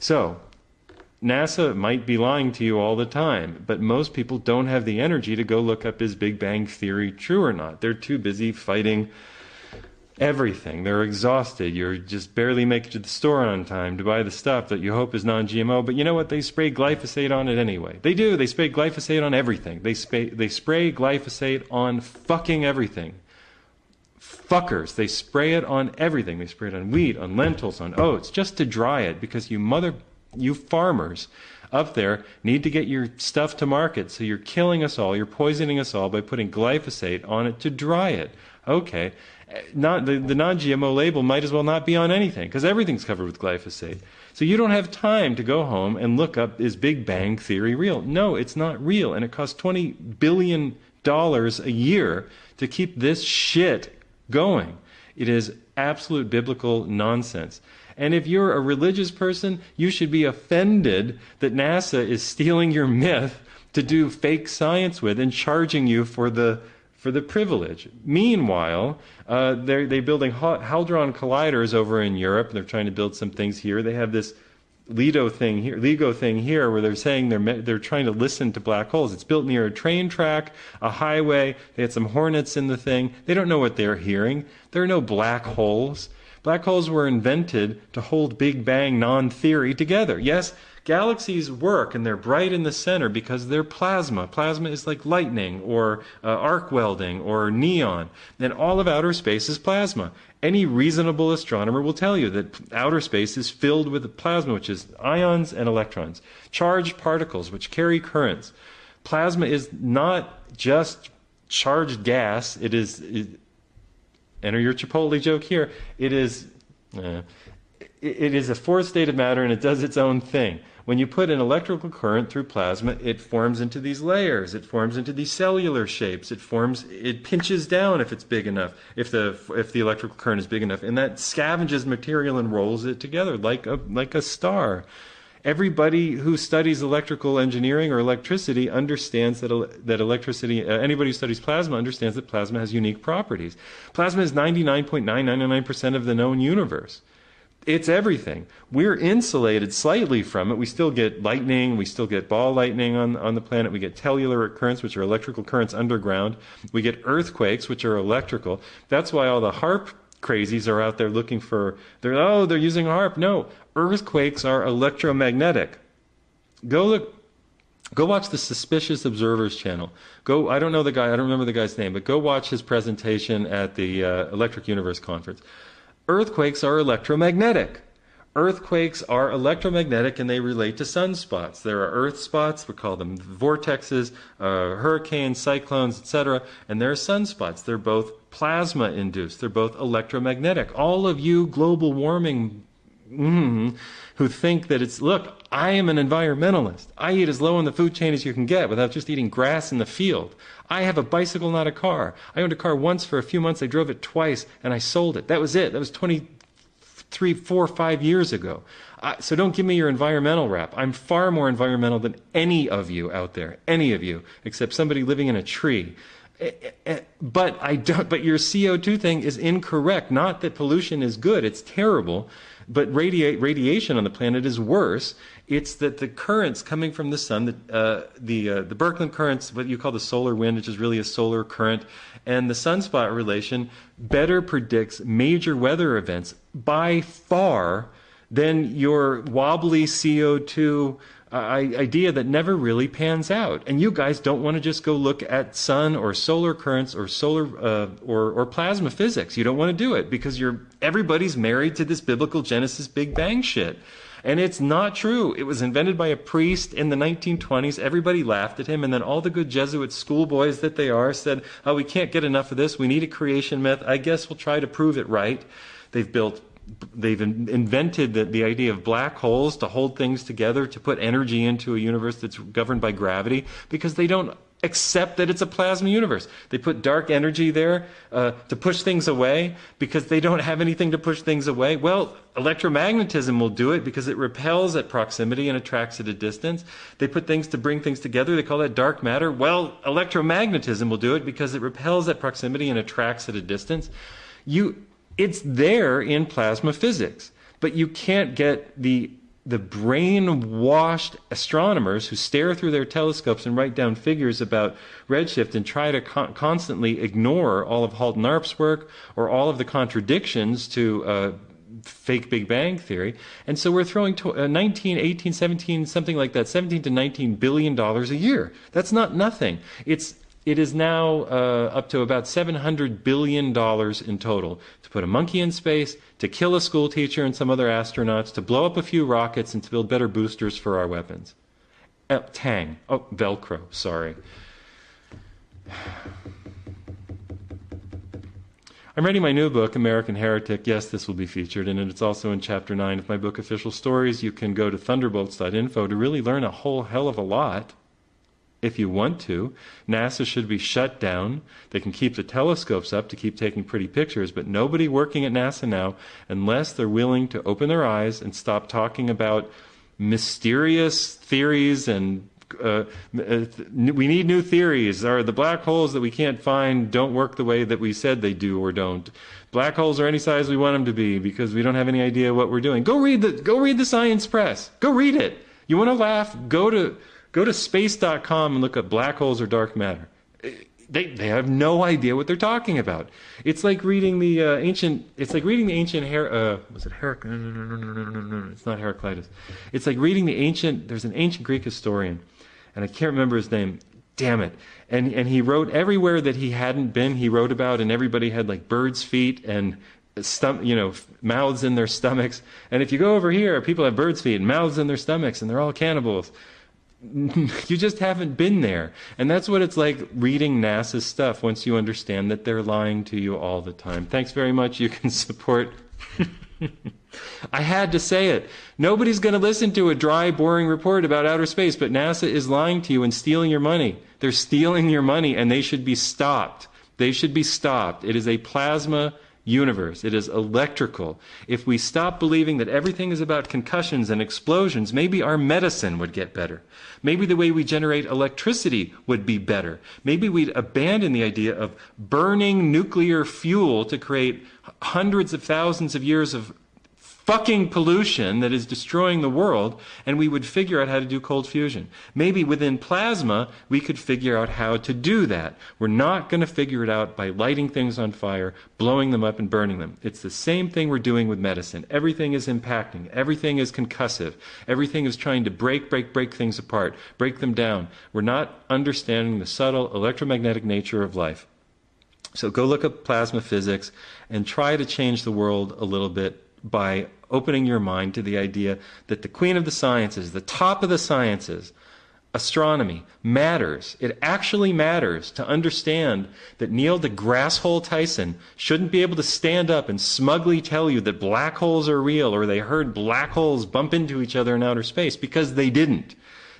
So, NASA might be lying to you all the time, but most people don't have the energy to go look up is Big Bang Theory true or not. They're too busy fighting everything. They're exhausted. You're just barely making it to the store on time to buy the stuff that you hope is non-GMO, but you know what? They spray glyphosate on it anyway. They do. They spray glyphosate on everything. They spray glyphosate on fucking everything. Fuckers, they spray it on everything. They spray it on wheat, on lentils, on oats, just to dry it, because you farmers up there need to get your stuff to market, so you're killing us all, you're poisoning us all by putting glyphosate on it to dry it. Okay, the non-GMO label might as well not be on anything, because everything's covered with glyphosate. So you don't have time to go home and look up, is Big Bang Theory real? No, it's not real, and it costs $20 billion a year to keep this shit going. It is absolute biblical nonsense. And if you're a religious person, you should be offended that NASA is stealing your myth to do fake science with and charging you for the privilege. Meanwhile, they're building hadron colliders over in Europe. They're trying to build some things here. They have this LIGO thing here, where they're saying they're trying to listen to black holes. It's built near a train track, a highway. They had some hornets in the thing. They don't know what they're hearing. There are no black holes. Black holes were invented to hold Big Bang non-theory together. Yes, galaxies work, and they're bright in the center because they're plasma. Plasma is like lightning, or arc welding, or neon. And all of outer space is plasma. Any reasonable astronomer will tell you that outer space is filled with plasma, which is ions and electrons, charged particles which carry currents. Plasma is not just charged gas. Enter your Chipotle joke here. It is a fourth state of matter, and it does its own thing. When you put an electrical current through plasma, it forms into these layers. It forms into these cellular shapes. It pinches down if it's big enough, if the electrical current is big enough, and that scavenges material and rolls it together like a star. Everybody who studies electrical engineering or electricity understands that electricity, anybody who studies plasma understands that plasma has unique properties. Plasma is 99.999% of the known universe. It's everything. We're insulated slightly from it. We still get lightning. We still get ball lightning on the planet. We get tellular currents, which are electrical currents underground. We get earthquakes, which are electrical. That's why all the HAARP crazies are out there looking for, they're using HAARP. No, earthquakes are electromagnetic. Go watch the Suspicious Observers channel. I don't know the guy, I don't remember the guy's name, but go watch his presentation at the Electric Universe Conference. Earthquakes are electromagnetic. Earthquakes are electromagnetic, and they relate to sunspots. There are earth spots, we call them vortexes, hurricanes, cyclones, etc., and there are sunspots. They're both plasma-induced. They're both electromagnetic. All of you global warming who think that look, I am an environmentalist. I eat as low on the food chain as you can get without just eating grass in the field. I have a bicycle, not a car. I owned a car once for a few months. I drove it twice, and I sold it. That was it. That was 23, 4, 5 years ago. So don't give me your environmental rap. I'm far more environmental than any of you out there, any of you, except somebody living in a tree. But I don't. But your CO2 thing is incorrect. Not that pollution is good; it's terrible. But radiation on the planet is worse. It's that the currents coming from the sun, the Birkeland currents, what you call the solar wind, which is really a solar current, and the sunspot relation, better predicts major weather events by far than your wobbly CO2 idea that never really pans out. And you guys don't want to just go look at sun or solar currents or solar or plasma physics. You don't want to do it because everybody's married to this biblical Genesis Big Bang shit. And it's not true. It was invented by a priest in the 1920s. Everybody laughed at him, and then all the good Jesuit schoolboys that they are said, "Oh, we can't get enough of this. We need a creation myth. I guess we'll try to prove it right." They've invented the idea of black holes to hold things together, to put energy into a universe that's governed by gravity, because they don't accept that it's a plasma universe. They put dark energy there to push things away because they don't have anything to push things away. Well, electromagnetism will do it because it repels at proximity and attracts at a distance. They put things to bring things together. They call that dark matter. Well, electromagnetism will do it because it repels at proximity and attracts at a distance. It's there in plasma physics, but you can't get the brainwashed astronomers who stare through their telescopes and write down figures about redshift and try to constantly ignore all of Halt and Arp's work or all of the contradictions to fake Big Bang theory. And so we're throwing 19, 18, 17, something like that, $17 to $19 billion a year. That's not nothing. It is now up to about $700 billion in total to put a monkey in space, to kill a school teacher and some other astronauts, to blow up a few rockets, and to build better boosters for our weapons. Tang. Oh, Velcro. Sorry. I'm writing my new book, American Heretic. Yes, this will be featured, and it's also in Chapter 9 of my book, Official Stories. You can go to thunderbolts.info to really learn a whole hell of a lot. If you want to. NASA should be shut down. They can keep the telescopes up to keep taking pretty pictures, but nobody working at NASA now, unless they're willing to open their eyes and stop talking about mysterious theories and we need new theories, or the black holes that we can't find don't work the way that we said they do or don't. Black holes are any size we want them to be because we don't have any idea what we're doing. Go read the science press. Go read it. You want to laugh? Go to space.com and look up black holes or dark matter. They have no idea what they're talking about. It's like reading the ancient. It's like reading the ancient. Was it Heraclitus? No. It's not Heraclitus. It's like reading the ancient. There's an ancient Greek historian, and I can't remember his name. Damn it! And he wrote everywhere that he hadn't been. He wrote about, and everybody had like birds' feet and mouths in their stomachs. And if you go over here, people have birds' feet and mouths in their stomachs, and they're all cannibals. You just haven't been there. And that's what it's like reading NASA's stuff once you understand that they're lying to you all the time. Thanks very much. You can support. I had to say it. Nobody's going to listen to a dry, boring report about outer space, but NASA is lying to you and stealing your money. They're stealing your money, and they should be stopped. They should be stopped. It is a plasma universe. It is electrical. If we stop believing that everything is about concussions and explosions, maybe our medicine would get better. Maybe the way we generate electricity would be better. Maybe we'd abandon the idea of burning nuclear fuel to create hundreds of thousands of years of fucking pollution that is destroying the world, and we would figure out how to do cold fusion. Maybe within plasma, we could figure out how to do that. We're not going to figure it out by lighting things on fire, blowing them up, and burning them. It's the same thing we're doing with medicine. Everything is impacting. Everything is concussive. Everything is trying to break things apart, break them down. We're not understanding the subtle electromagnetic nature of life. So go look up plasma physics and try to change the world a little bit by opening your mind to the idea that the queen of the sciences, the top of the sciences, astronomy, matters. It actually matters to understand that Neil deGrasse Hole Tyson shouldn't be able to stand up and smugly tell you that black holes are real or they heard black holes bump into each other in outer space, because they didn't.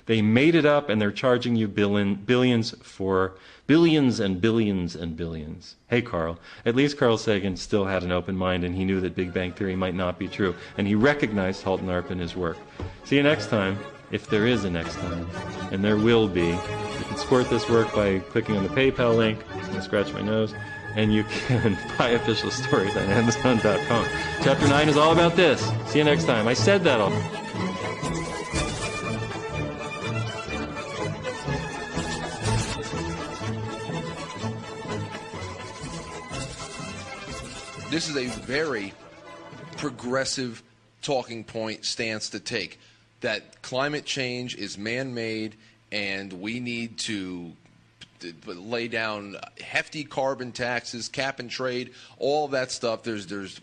They made it up, and they're charging you billions for billions and billions and billions. Hey, Carl. At least Carl Sagan still had an open mind, and he knew that Big Bang Theory might not be true, and he recognized Halt and Arp in his work. See you next time. if there is a next time. And there will be. You can support this work by clicking on the PayPal link. I'm going to scratch my nose. And you can buy official stories on Amazon.com. Chapter 9 is all about this. See you next time. I said that all. This is a very progressive talking point stance to take, that climate change is man-made and we need to lay down hefty carbon taxes, cap and trade, all of that stuff.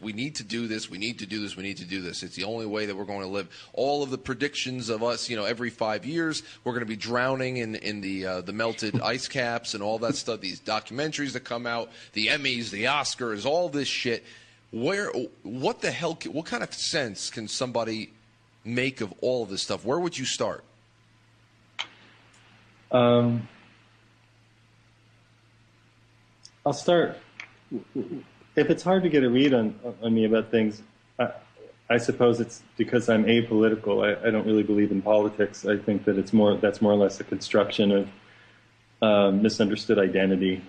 We need to do this, we need to do this, we need to do this. It's the only way that we're going to live. All of the predictions of us, every 5 years, we're going to be drowning in the melted ice caps and all that stuff, these documentaries that come out, the Emmys, the Oscars, all this shit. What the hell, what kind of sense can somebody make of all of this stuff? Where would you start? I'll start. If it's hard to get a read on me about things, I suppose it's because I'm apolitical. I don't really believe in politics. I think that that's more or less a construction of misunderstood identity.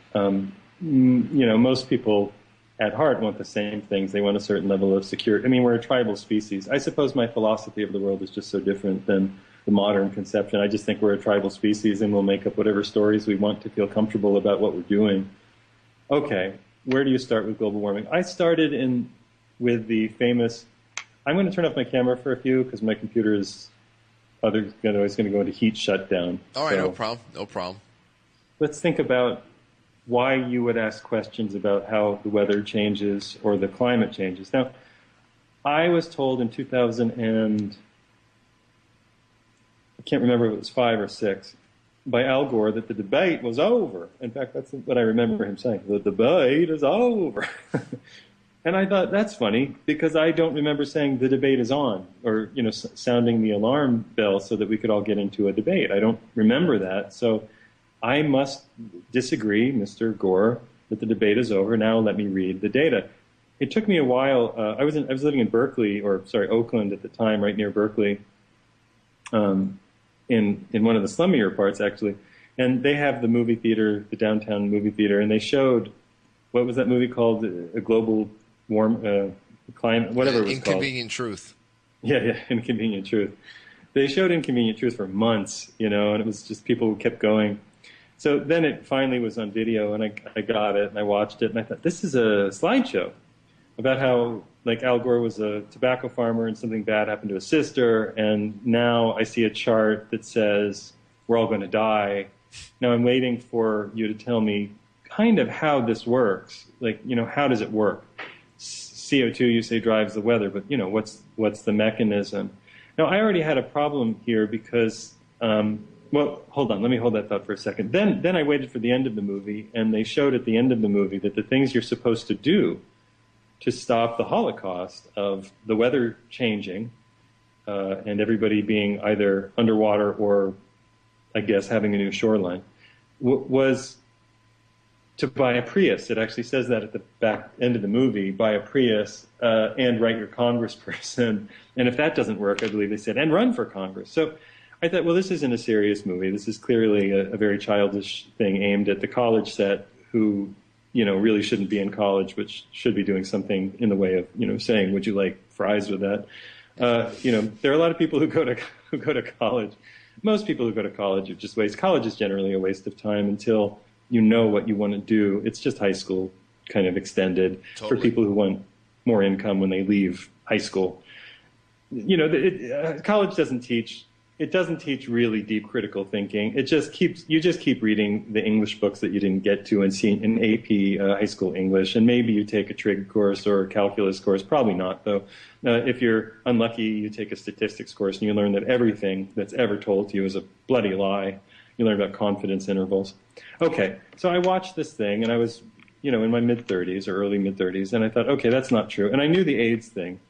Most people at heart want the same things. They want a certain level of security. I mean, we're a tribal species. I suppose my philosophy of the world is just so different than the modern conception. I just think we're a tribal species and we'll make up whatever stories we want to feel comfortable about what we're doing. Okay, where do you start with global warming? I started with the famous, I'm going to turn off my camera for a few because my computer is going to go into heat shutdown. All right, so, no problem. Let's think about why you would ask questions about how the weather changes or the climate changes. Now, I was told in 2000 and I can't remember if it was 5 or 6, by Al Gore that the debate was over. In fact, that's what I remember him saying. The debate is over. And I thought, that's funny, because I don't remember saying the debate is on, or sounding the alarm bell so that we could all get into a debate. I don't remember that. So I must disagree, Mr. Gore, that the debate is over. Now let me read the data. It took me a while. I was living in Oakland at the time, right near Berkeley. In one of the slummier parts, actually. And they have the movie theater, the downtown movie theater, and they showed, what was that movie called? A Global Climate, whatever it was called. Inconvenient Truth. Yeah, Inconvenient Truth. They showed Inconvenient Truth for months, and it was just people who kept going. So then it finally was on video, and I got it, and I watched it, and I thought, this is a slideshow about how, Al Gore was a tobacco farmer and something bad happened to his sister, and now I see a chart that says we're all going to die. Now I'm waiting for you to tell me kind of how this works. How does it work? CO2, you say, drives the weather, but, what's the mechanism? Now, I already had a problem here because, hold on, let me hold that thought for a second. Then I waited for the end of the movie, and they showed at the end of the movie that the things you're supposed to do to stop the Holocaust of the weather changing and everybody being either underwater or, I guess, having a new shoreline, was to buy a Prius. It actually says that at the back end of the movie, buy a Prius and write your congressperson. And if that doesn't work, I believe they said, and run for Congress. So I thought, well, this isn't a serious movie. This is clearly a very childish thing aimed at the college set who really shouldn't be in college, which should be doing something in the way of, saying, would you like fries with that? There are a lot of people who go to college. Most people who go to college are just waste. College is generally a waste of time until you know what you want to do. It's just high school kind of extended for people who want more income when they leave high school. College doesn't teach. It doesn't teach really deep critical thinking. You just keep reading the English books that you didn't get to in AP high school English, and maybe you take a trig course or a calculus course. Probably not, though. If you're unlucky, you take a statistics course and you learn that everything that's ever told to you is a bloody lie. You learn about confidence intervals. Okay, so I watched this thing, and I was, in my mid-30s or early mid-30s, and I thought, okay, that's not true. And I knew the AIDS thing.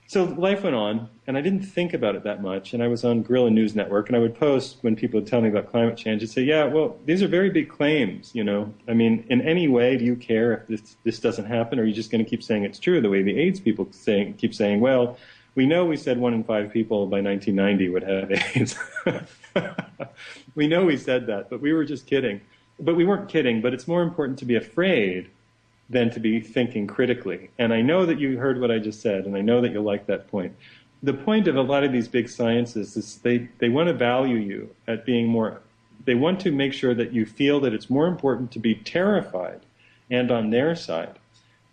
So life went on, and I didn't think about it that much, and I was on Guerrilla News Network, and I would post when people would tell me about climate change, I'd say, yeah, well, these are very big claims, I mean, in any way, do you care if this doesn't happen, or are you just going to keep saying it's true, the way the AIDS people keep saying, well, We know we said 1 in 5 people by 1990 would have AIDS. We know we said that, but we were just kidding. But we weren't kidding, but it's more important to be afraid than to be thinking critically. And I know that you heard what I just said, and I know that you'll like that point. The point of a lot of these big sciences is they want to value you at being more, they want to make sure that you feel that it's more important to be terrified and on their side,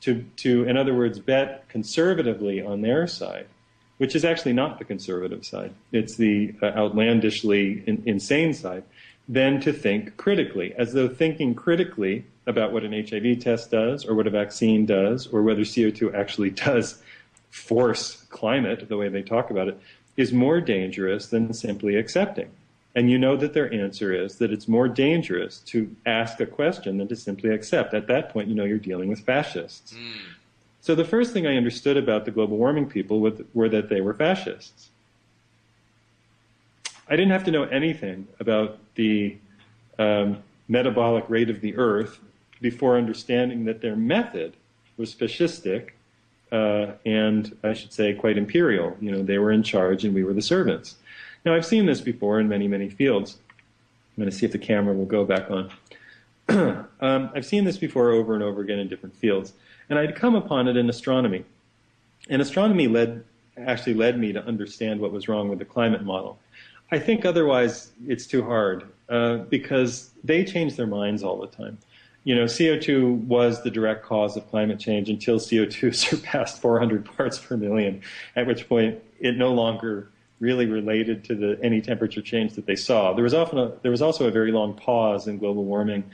to in other words, bet conservatively on their side, which is actually not the conservative side. It's the outlandishly insane side, than to think critically, as though thinking critically about what an HIV test does or what a vaccine does or whether CO2 actually does force climate, the way they talk about it, is more dangerous than simply accepting. And you know that their answer is that it's more dangerous to ask a question than to simply accept. At that point, you know you're dealing with fascists. So the first thing I understood about the global warming people were that they were fascists. I didn't have to know anything about the metabolic rate of the Earth before understanding that their method was fascistic and, I should say, quite imperial. You know, they were in charge and we were the servants. Now, I've seen this before in many, many fields. I'm going to see if the camera will go back on. I've seen this before over and over again in different fields. And I'd come upon it in astronomy. And astronomy actually led me to understand what was wrong with the climate model. I think otherwise it's too hard because they change their minds all the time. You know, CO2 was the direct cause of climate change until CO2 surpassed 400 parts per million, at which point it no longer really related to any temperature change that they saw. There was also a very long pause in global warming.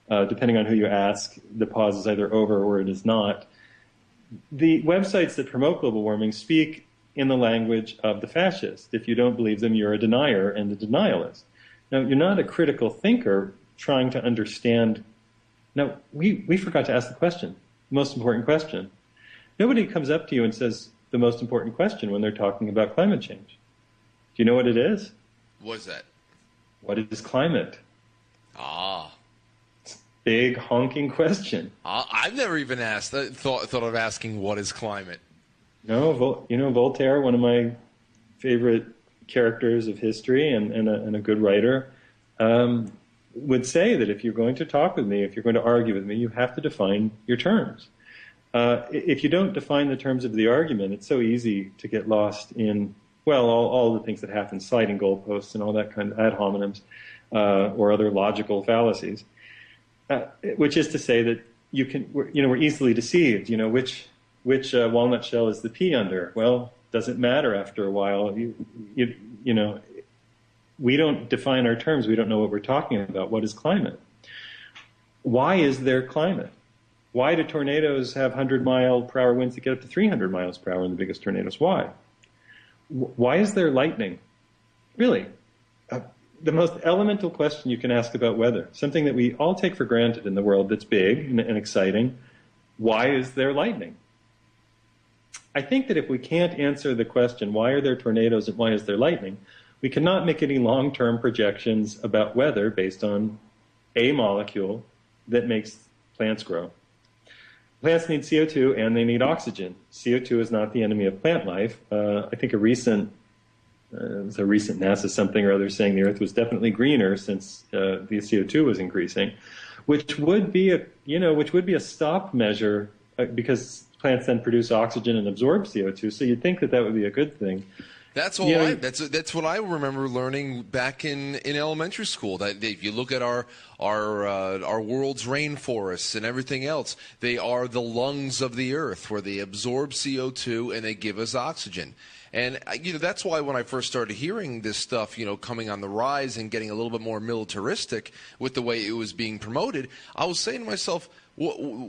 Depending on who you ask, the pause is either over or it is not. The websites that promote global warming speak in the language of the fascist. If you don't believe them, you're a denier and a denialist. Now, you're not a critical thinker trying to understand. Now, we forgot to ask the question, the most important question. Nobody comes up to you and says the most important question when they're talking about climate change. Do you know what it is? What's that? What is climate? Big honking question. I've never even asked. Thought of asking what is climate. No, you know, Voltaire, one of my favorite characters of history and a good writer, would say that if you're going to talk with me, if you're going to argue with me, you have to define your terms. If you don't define the terms of the argument, it's so easy to get lost in, well, all the things that happen, sliding goalposts and all that kind of ad hominems or other logical fallacies. Which is to say that we're easily deceived. You know, which walnut shell is the pea under? Well, doesn't matter after a while. You know, we don't define our terms. We don't know what we're talking about. What is climate? Why is there climate? Why do tornadoes have 100-mile-per-hour winds that get up to 300 miles per hour in the biggest tornadoes? Why? Why is there lightning? Really? The most elemental question you can ask about weather, something that we all take for granted in the world that's big and exciting. Why is there lightning? I think that if we can't answer the question, why are there tornadoes and why is there lightning, we cannot make any long-term projections about weather based on a molecule that makes plants grow. Plants need CO2 and they need oxygen. CO2 is not the enemy of plant life. I think it was a recent NASA something or other saying the Earth was definitely greener since the CO2 was increasing, which would be a stop measure because plants then produce oxygen and absorb CO2. So you'd think that would be a good thing. That's all right. That's what I remember learning back in elementary school. That if you look at our world's rainforests and everything else, they are the lungs of the Earth, where they absorb CO2 and they give us oxygen. And that's why when I first started hearing this stuff, coming on the rise and getting a little bit more militaristic with the way it was being promoted, I was saying to myself,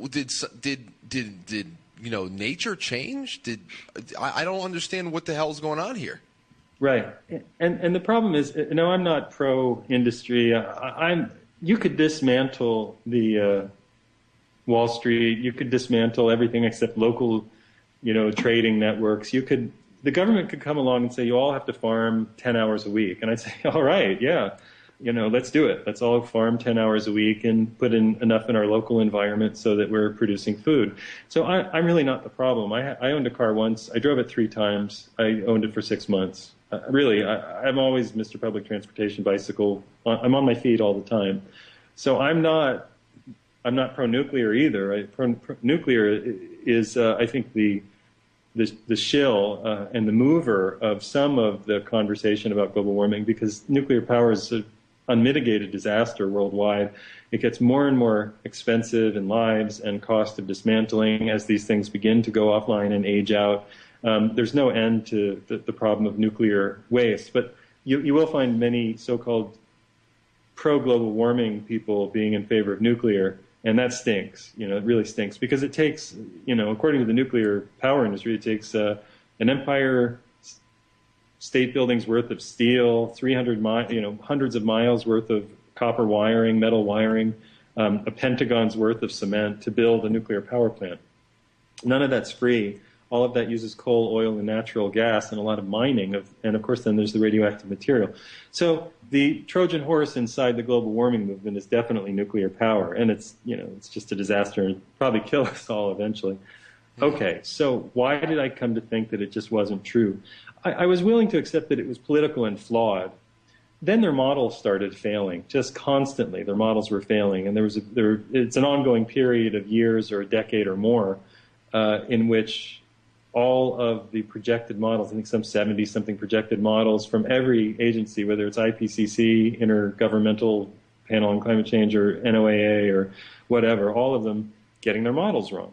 did nature change? I don't understand what the hell's going on here. Right, and the problem is, I'm not pro-industry. You could dismantle the Wall Street. You could dismantle everything except local, trading networks. The government could come along and say, you all have to farm 10 hours a week. And I'd say, all right, yeah. let's do it. Let's all farm 10 hours a week and put in enough in our local environment so that we're producing food. So I'm really not the problem. I owned a car once. I drove it 3 times. I owned it for 6 months. I'm always Mr. Public Transportation bicycle. I'm on my feet all the time. So I'm not pro-nuclear either. Nuclear is, I think, the shill and the mover of some of the conversation about global warming, because nuclear power is an unmitigated disaster worldwide. It gets more and more expensive in lives and cost of dismantling as these things begin to go offline and age out. There's no end to the problem of nuclear waste, but you will find many so-called pro-global warming people being in favor of nuclear, and that stinks. It really stinks, because it takes, according to the nuclear power industry, it takes an empire state building's worth of steel, 300 hundreds of miles worth of copper wiring, metal wiring, a pentagon's worth of cement to build a nuclear power plant. None of that's free. All of that uses coal, oil, and natural gas, and a lot of mining and of course then there's the radioactive material. So the Trojan horse inside the global warming movement is definitely nuclear power, and it's just a disaster and probably kill us all eventually. Okay, so why did I come to think that it just wasn't true? I was willing to accept that it was political and flawed. Then their models started failing, just constantly. Their models were failing, and it's an ongoing period of years or a decade or more in which all of the projected models, I think some 70-something projected models from every agency, whether it's IPCC, Intergovernmental Panel on Climate Change, or NOAA, or whatever, all of them getting their models wrong.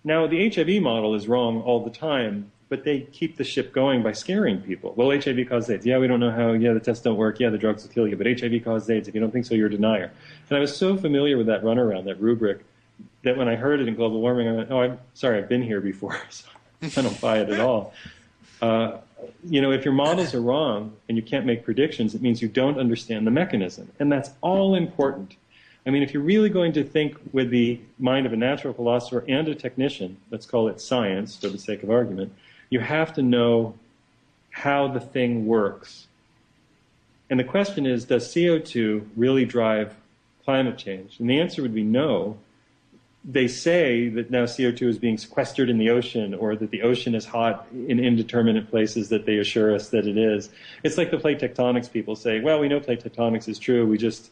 Now, the HIV model is wrong all the time, but they keep the ship going by scaring people. Well, HIV causes AIDS. Yeah, we don't know how. Yeah, the tests don't work. Yeah, the drugs will kill you. But HIV causes AIDS. If you don't think so, you're a denier. And I was so familiar with that runaround, that rubric, that when I heard it in global warming, I went, oh, I'm sorry, I've been here before, so I don't buy it at all. If your models are wrong and you can't make predictions, it means you don't understand the mechanism. And that's all important. I mean, if you're really going to think with the mind of a natural philosopher and a technician, let's call it science for the sake of argument, you have to know how the thing works. And the question is, does CO2 really drive climate change? And the answer would be no. They say that now CO2 is being sequestered in the ocean, or that the ocean is hot in indeterminate places that they assure us that it is. It's like the plate tectonics people say, well, we know plate tectonics is true. We just,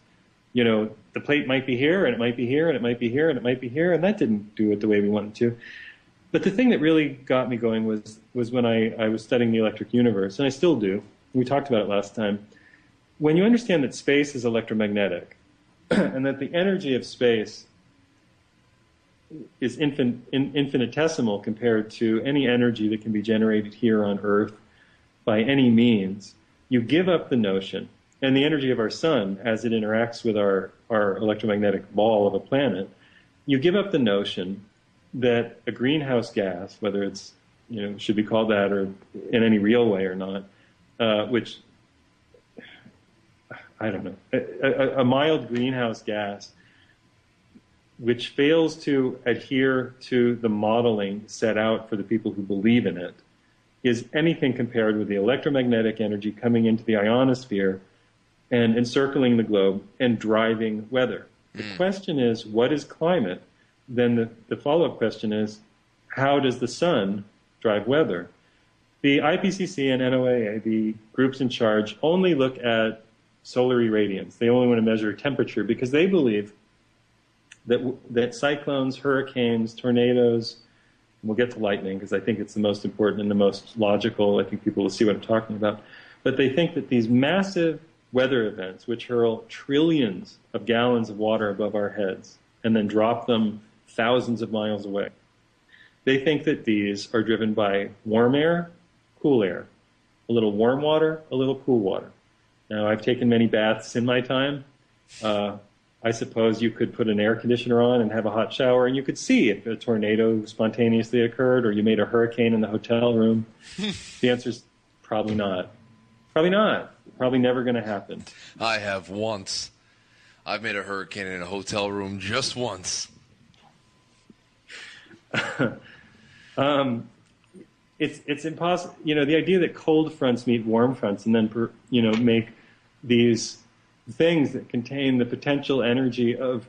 the plate might be here, and it might be here, and it might be here, and it might be here, and that didn't do it the way we wanted to. But the thing that really got me going was when I was studying the electric universe, and I still do. We talked about it last time. When you understand that space is electromagnetic, and that the energy of space is infinitesimal compared to any energy that can be generated here on Earth by any means, you give up the notion, and the energy of our sun as it interacts with our electromagnetic ball of a planet, you give up the notion that a greenhouse gas, whether it's, should be called that or in any real way or not, which, I don't know, a mild greenhouse gas which fails to adhere to the modeling set out for the people who believe in it, is anything compared with the electromagnetic energy coming into the ionosphere and encircling the globe and driving weather. The question is, what is climate? Then the follow-up question is, how does the sun drive weather? The IPCC and NOAA, the groups in charge, only look at solar irradiance. They only want to measure temperature because they believe that cyclones, hurricanes, tornadoes, and we'll get to lightning because I think it's the most important and the most logical. I think people will see what I'm talking about. But they think that these massive weather events, which hurl trillions of gallons of water above our heads and then drop them thousands of miles away, they think that these are driven by warm air, cool air, a little warm water, a little cool water. Now, I've taken many baths in my time. I suppose you could put an air conditioner on and have a hot shower, and you could see if a tornado spontaneously occurred or you made a hurricane in the hotel room. The answer is probably not. Probably not. Probably never going to happen. I have once. I've made a hurricane in a hotel room just once. It's impossible. The idea that cold fronts meet warm fronts and then make these things that contain the potential energy of,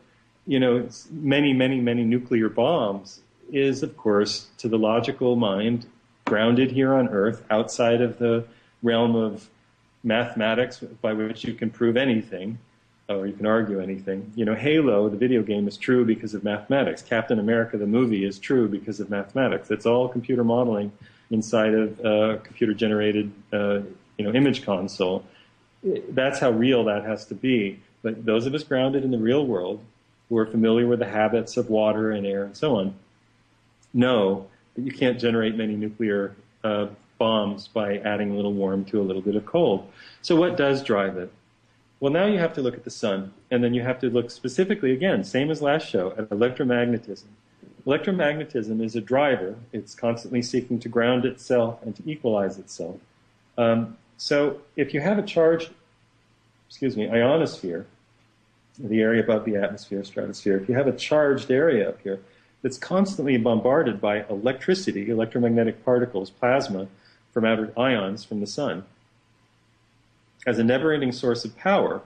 many, many, many nuclear bombs is, of course, to the logical mind, grounded here on Earth, outside of the realm of mathematics by which you can prove anything, or you can argue anything. Halo, the video game, is true because of mathematics. Captain America, the movie, is true because of mathematics. It's all computer modeling inside of a computer-generated, image console. That's how real that has to be. But those of us grounded in the real world, who are familiar with the habits of water and air and so on, know that you can't generate many nuclear bombs by adding a little warm to a little bit of cold. So what does drive it? Well, now you have to look at the sun, and then you have to look specifically, again, same as last show, at electromagnetism. Electromagnetism is a driver. It's constantly seeking to ground itself and to equalize itself. So if you have a charged, ionosphere, the area above the atmosphere, stratosphere, if you have a charged area up here that's constantly bombarded by electricity, electromagnetic particles, plasma, from outer ions from the sun, as a never-ending source of power,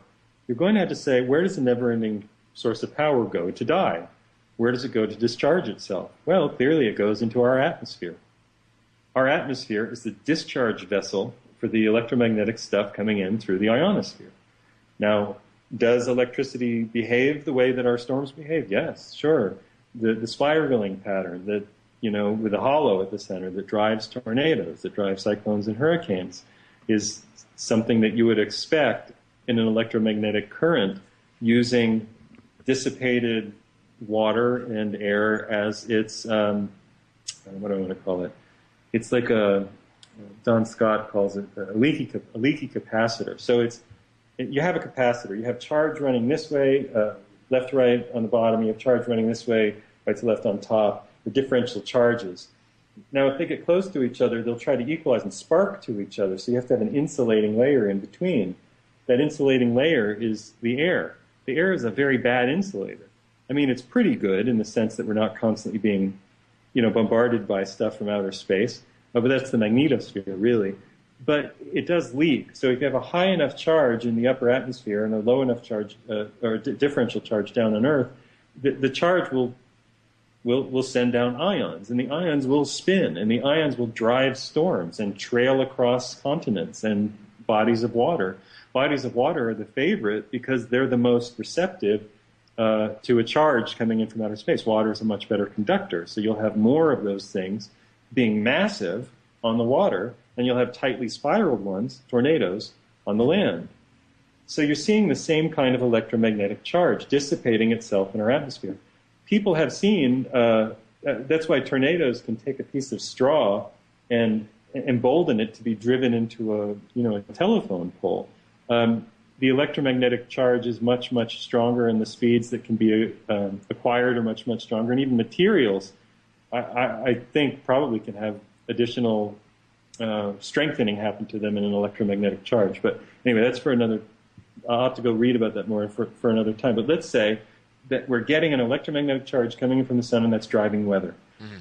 you're going to have to say, where does the never-ending source of power go to die? Where does it go to discharge itself? Well, clearly it goes into our atmosphere. Our atmosphere is the discharge vessel for the electromagnetic stuff coming in through the ionosphere. Now, does electricity behave the way that our storms behave? Yes, sure. The spiraling pattern that, with a hollow at the center that drives tornadoes, that drives cyclones and hurricanes, is something that you would expect in an electromagnetic current using dissipated water and air as its, what do I want to call it? It's like Don Scott calls it a leaky capacitor. So you have a capacitor. You have charge running this way, left to right on the bottom. You have charge running this way, right to left on top. The differential charges. Now, if they get close to each other, they'll try to equalize and spark to each other. So you have to have an insulating layer in between. That insulating layer is the air. The air is a very bad insulator. I mean, it's pretty good in the sense that we're not constantly being, bombarded by stuff from outer space. But that's the magnetosphere, really. But it does leak. So if you have a high enough charge in the upper atmosphere and a low enough charge, or differential charge down on Earth, the charge will send down ions, and the ions will spin, and the ions will drive storms and trail across continents and bodies of water. Bodies of water are the favorite because they're the most receptive to a charge coming in from outer space. Water is a much better conductor, so you'll have more of those things being massive on the water, and you'll have tightly spiraled ones, tornadoes, on the land. So you're seeing the same kind of electromagnetic charge dissipating itself in our atmosphere. People have seen, that's why tornadoes can take a piece of straw and embolden it to be driven into a telephone pole. The electromagnetic charge is much, much stronger, and the speeds that can be acquired are much, much stronger. And even materials, I think, probably can have additional strengthening happen to them in an electromagnetic charge. But anyway, that's for another, I'll have to go read about that more for another time. But let's say that we're getting an electromagnetic charge coming in from the sun, and that's driving weather. Mm-hmm.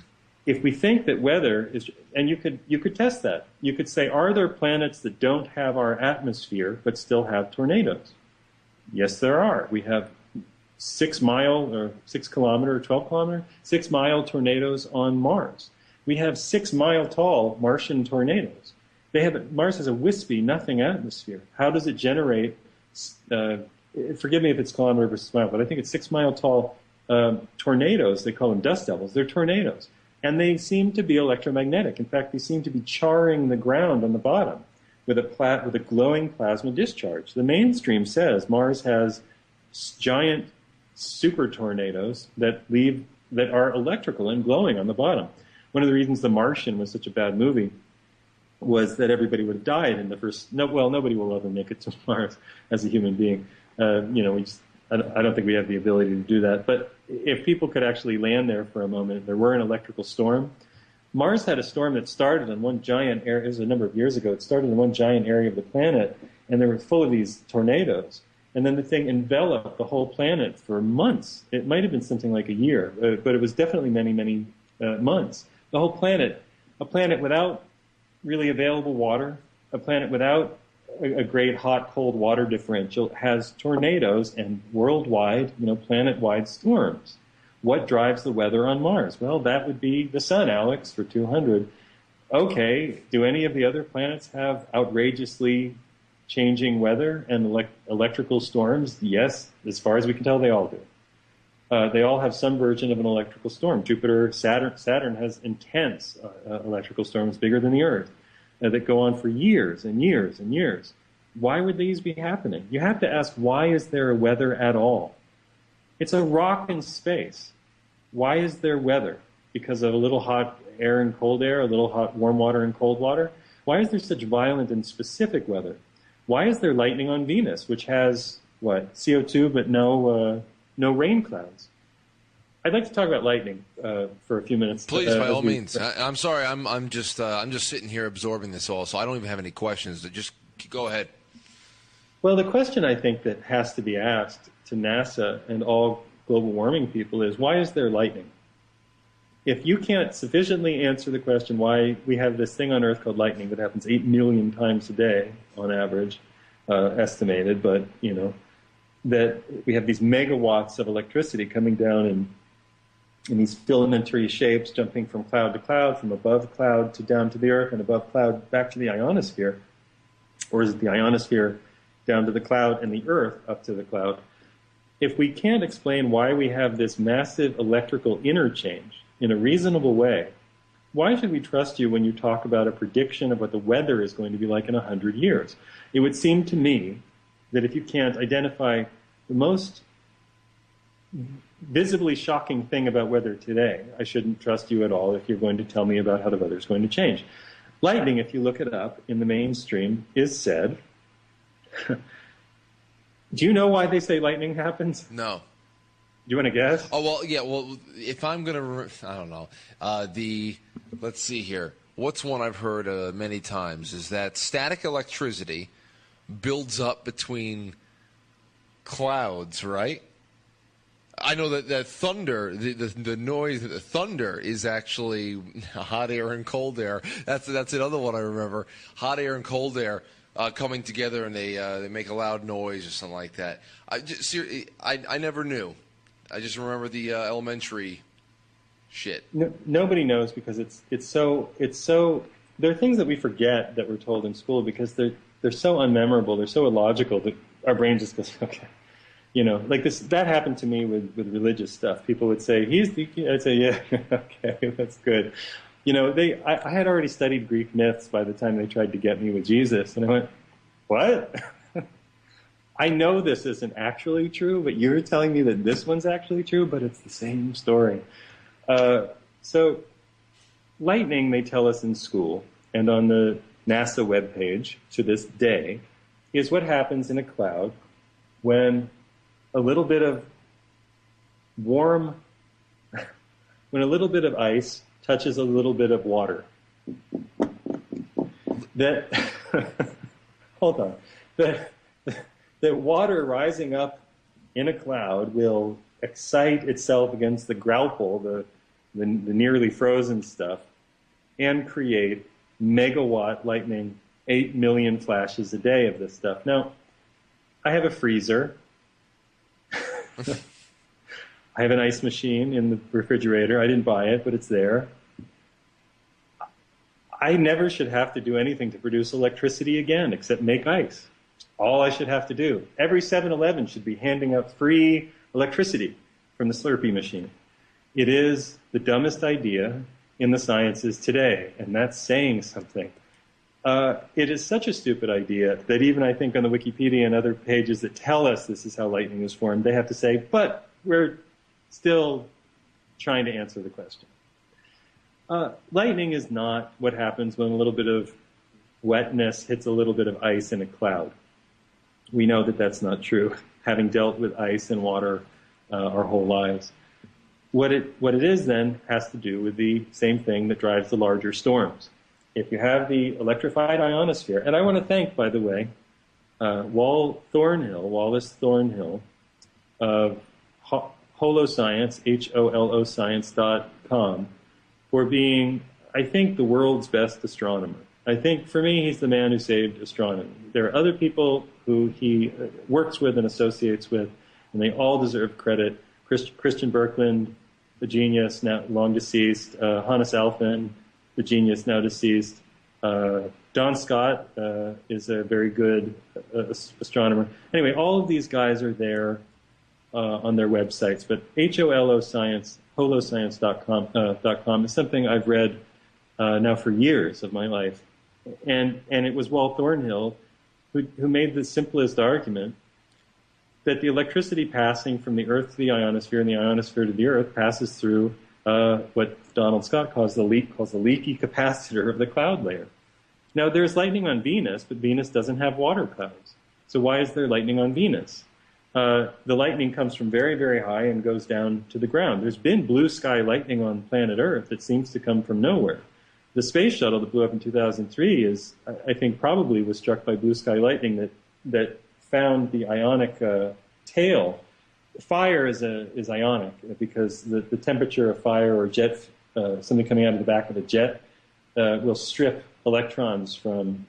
If we think that weather is, and you could test that. You could say, are there planets that don't have our atmosphere but still have tornadoes? Yes, there are. We have 6 mile or 6 kilometer or 12 kilometer, 6 mile tornadoes on Mars. We have 6 mile tall Martian tornadoes. Mars has a wispy, nothing atmosphere. How does it generate? Forgive me if it's kilometer versus mile, but I think it's 6 mile tall tornadoes. They call them dust devils. They're tornadoes. And they seem to be electromagnetic. In fact, they seem to be charring the ground on the bottom with a glowing plasma discharge. The mainstream says Mars has giant super tornadoes that are electrical and glowing on the bottom. One of the reasons The Martian was such a bad movie was that everybody would have died in the first. Nobody will ever make it to Mars as a human being. I don't think we have the ability to do that. But if people could actually land there for a moment, there were an electrical storm. Mars had a storm that started in one giant area. It was a number of years ago. It started in one giant area of the planet, and they were full of these tornadoes. And then the thing enveloped the whole planet for months. It might have been something like a year, but it was definitely many, many months. The whole planet, a planet without really available water, a planet without a great hot-cold water differential has tornadoes and worldwide, planet-wide storms. What drives the weather on Mars? Well, that would be the sun, Alex, for 200. Okay, do any of the other planets have outrageously changing weather and electrical storms? Yes, as far as we can tell, they all do. They all have some version of an electrical storm. Jupiter, Saturn has intense electrical storms bigger than the Earth that go on for years and years and years. Why would these be happening? You have to ask, why is there a weather at all? It's a rock in space. Why is there weather? Because of a little hot air and cold air, a little hot warm water and cold water? Why is there such violent and specific weather? Why is there lightning on Venus, which has, CO2 but no rain clouds? I'd like to talk about lightning for a few minutes. Please, by all means. I'm sorry. I'm just sitting here absorbing this all, so I don't even have any questions. Just go ahead. Well, the question I think that has to be asked to NASA and all global warming people is, why is there lightning? If you can't sufficiently answer the question why we have this thing on Earth called lightning that happens 8 million times a day on average, estimated, but, that we have these megawatts of electricity coming down in these filamentary shapes, jumping from cloud to cloud, from above cloud to down to the Earth, and above cloud back to the ionosphere. Or is it the ionosphere down to the cloud and the Earth up to the cloud? If we can't explain why we have this massive electrical interchange in a reasonable way, why should we trust you when you talk about a prediction of what the weather is going to be like in 100 years? It would seem to me that if you can't identify the most visibly shocking thing about weather today, I shouldn't trust you at all if you're going to tell me about how the weather is going to change. Lightning, if you look it up in the mainstream, is said. Do you know why they say lightning happens? No. Do you want to guess? Oh, well, yeah. Well, if I'm going to, I don't know. Let's see here. What's one I've heard many times is that static electricity builds up between clouds, right? I know that thunder, the noise, the thunder is actually hot air and cold air. That's another one I remember. Hot air and cold air coming together, and they make a loud noise or something like that. I never knew. I just remember the elementary shit. No, nobody knows because it's so. There are things that we forget that we're told in school because they're so unmemorable. They're so illogical that our brain just goes, okay. Like this, that happened to me with religious stuff. People would say, I'd say, yeah, okay, that's good. I had already studied Greek myths by the time they tried to get me with Jesus. And I went, what? I know this isn't actually true, but you're telling me that this one's actually true, but it's the same story. So lightning, they tell us in school, and on the NASA webpage to this day, is what happens in a cloud when a little bit of when a little bit of ice touches a little bit of water. That, hold on, that water rising up in a cloud will excite itself against the grauple, the nearly frozen stuff, and create megawatt lightning, 8 million flashes a day of this stuff. Now, I have a freezer. I have an ice machine in the refrigerator. I didn't buy it, but it's there. I never should have to do anything to produce electricity again except make ice. All I should have to do. Every 7-Eleven should be handing out free electricity from the Slurpee machine. It is the dumbest idea in the sciences today, and that's saying something. It is such a stupid idea that even I think on the Wikipedia and other pages that tell us this is how lightning is formed, they have to say, but we're still trying to answer the question. Lightning is not what happens when a little bit of wetness hits a little bit of ice in a cloud. We know that that's not true, having dealt with ice and water our whole lives. What it is then has to do with the same thing that drives the larger storms. If you have the electrified ionosphere, and I want to thank, by the way, Wallace Thornhill of Holoscience, HOLOscience.com, for being, I think, the world's best astronomer. I think for me, he's the man who saved astronomy. There are other people who he works with and associates with, and they all deserve credit. Christian Birkeland, the genius, now long deceased. Hannes Alfvén, the genius, now deceased. Don Scott is a very good astronomer. Anyway, all of these guys are there on their websites. But holoscience.com is something I've read now for years of my life. And it was Walt Thornhill who made the simplest argument that the electricity passing from the Earth to the ionosphere and the ionosphere to the Earth passes through what Donald Scott calls the leaky capacitor of the cloud layer. Now, there's lightning on Venus, but Venus doesn't have water clouds. So why is there lightning on Venus? The lightning comes from very, very high and goes down to the ground. There's been blue sky lightning on planet Earth that seems to come from nowhere. The space shuttle that blew up in 2003 I think, probably was struck by blue sky lightning that found the ionic tail. Fire is ionic because the temperature of fire or jet, something coming out of the back of a jet, will strip electrons from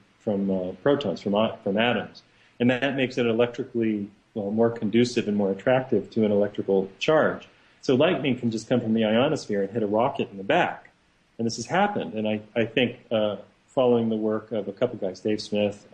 protons, from atoms. And that makes it electrically more conducive and more attractive to an electrical charge. So lightning can just come from the ionosphere and hit a rocket in the back. And this has happened. And I think, following the work of a couple guys, Dave Smith,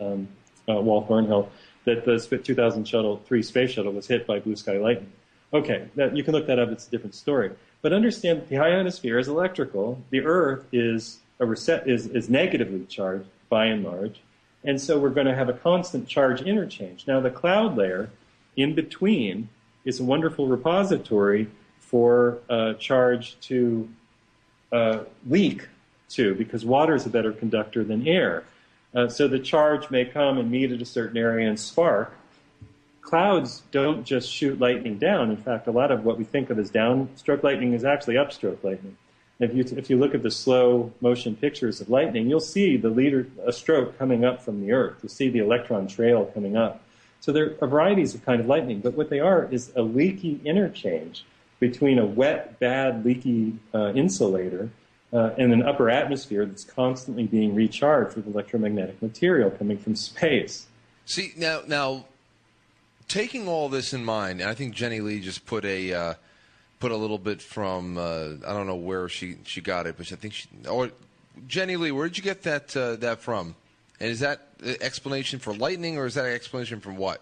Walt Thornhill, that the 2003 space shuttle was hit by blue sky lightning. Okay, you can look that up. It's a different story. But understand that the ionosphere is electrical. The Earth is negatively charged, by and large. And so we're going to have a constant charge interchange. Now, the cloud layer in between is a wonderful repository for charge to leak to, because water is a better conductor than air. So the charge may come and meet at a certain area and spark. Clouds don't just shoot lightning down. In fact, a lot of what we think of as downstroke lightning is actually upstroke lightning. If you look at the slow motion pictures of lightning, you'll see a stroke coming up from the Earth. You'll see the electron trail coming up. So there are varieties of kind of lightning, but what they are is a leaky interchange between a wet, bad, leaky insulator and an upper atmosphere that's constantly being recharged with electromagnetic material coming from space. See, now, taking all this in mind, and I think Jenny Lee just put a little bit from I don't know where she got it, but I think Jenny Lee, where did you get that from? And is that the explanation for lightning, or is that an explanation from what?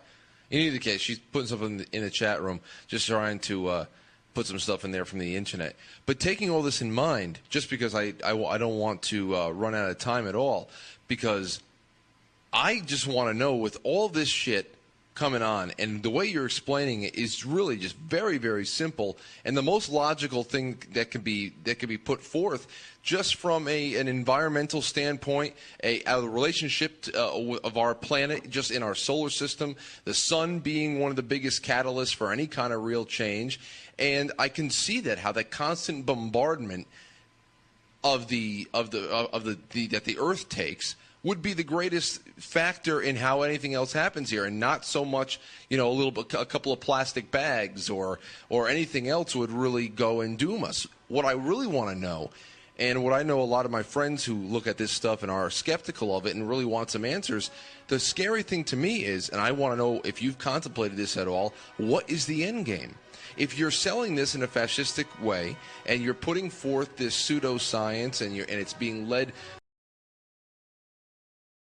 In either case, she's putting something in the chat room, just trying to put some stuff in there from the internet. But taking all this in mind, just because I don't want to run out of time at all, because I just want to know, with all this shit coming on, and the way you're explaining it is really just very, very simple, and the most logical thing that can be put forth, just from an environmental standpoint, a relationship of our planet, just in our solar system, the sun being one of the biggest catalysts for any kind of real change. And I can see how that constant bombardment that the Earth takes would be the greatest factor in how anything else happens here, and not so much, a couple of plastic bags or anything else would really go and doom us. What I really want to know, and what I know a lot of my friends who look at this stuff and are skeptical of it and really want some answers, the scary thing to me is, and I want to know if you've contemplated this at all, what is the end game? If you're selling this in a fascistic way and you're putting forth this pseudoscience and it's being led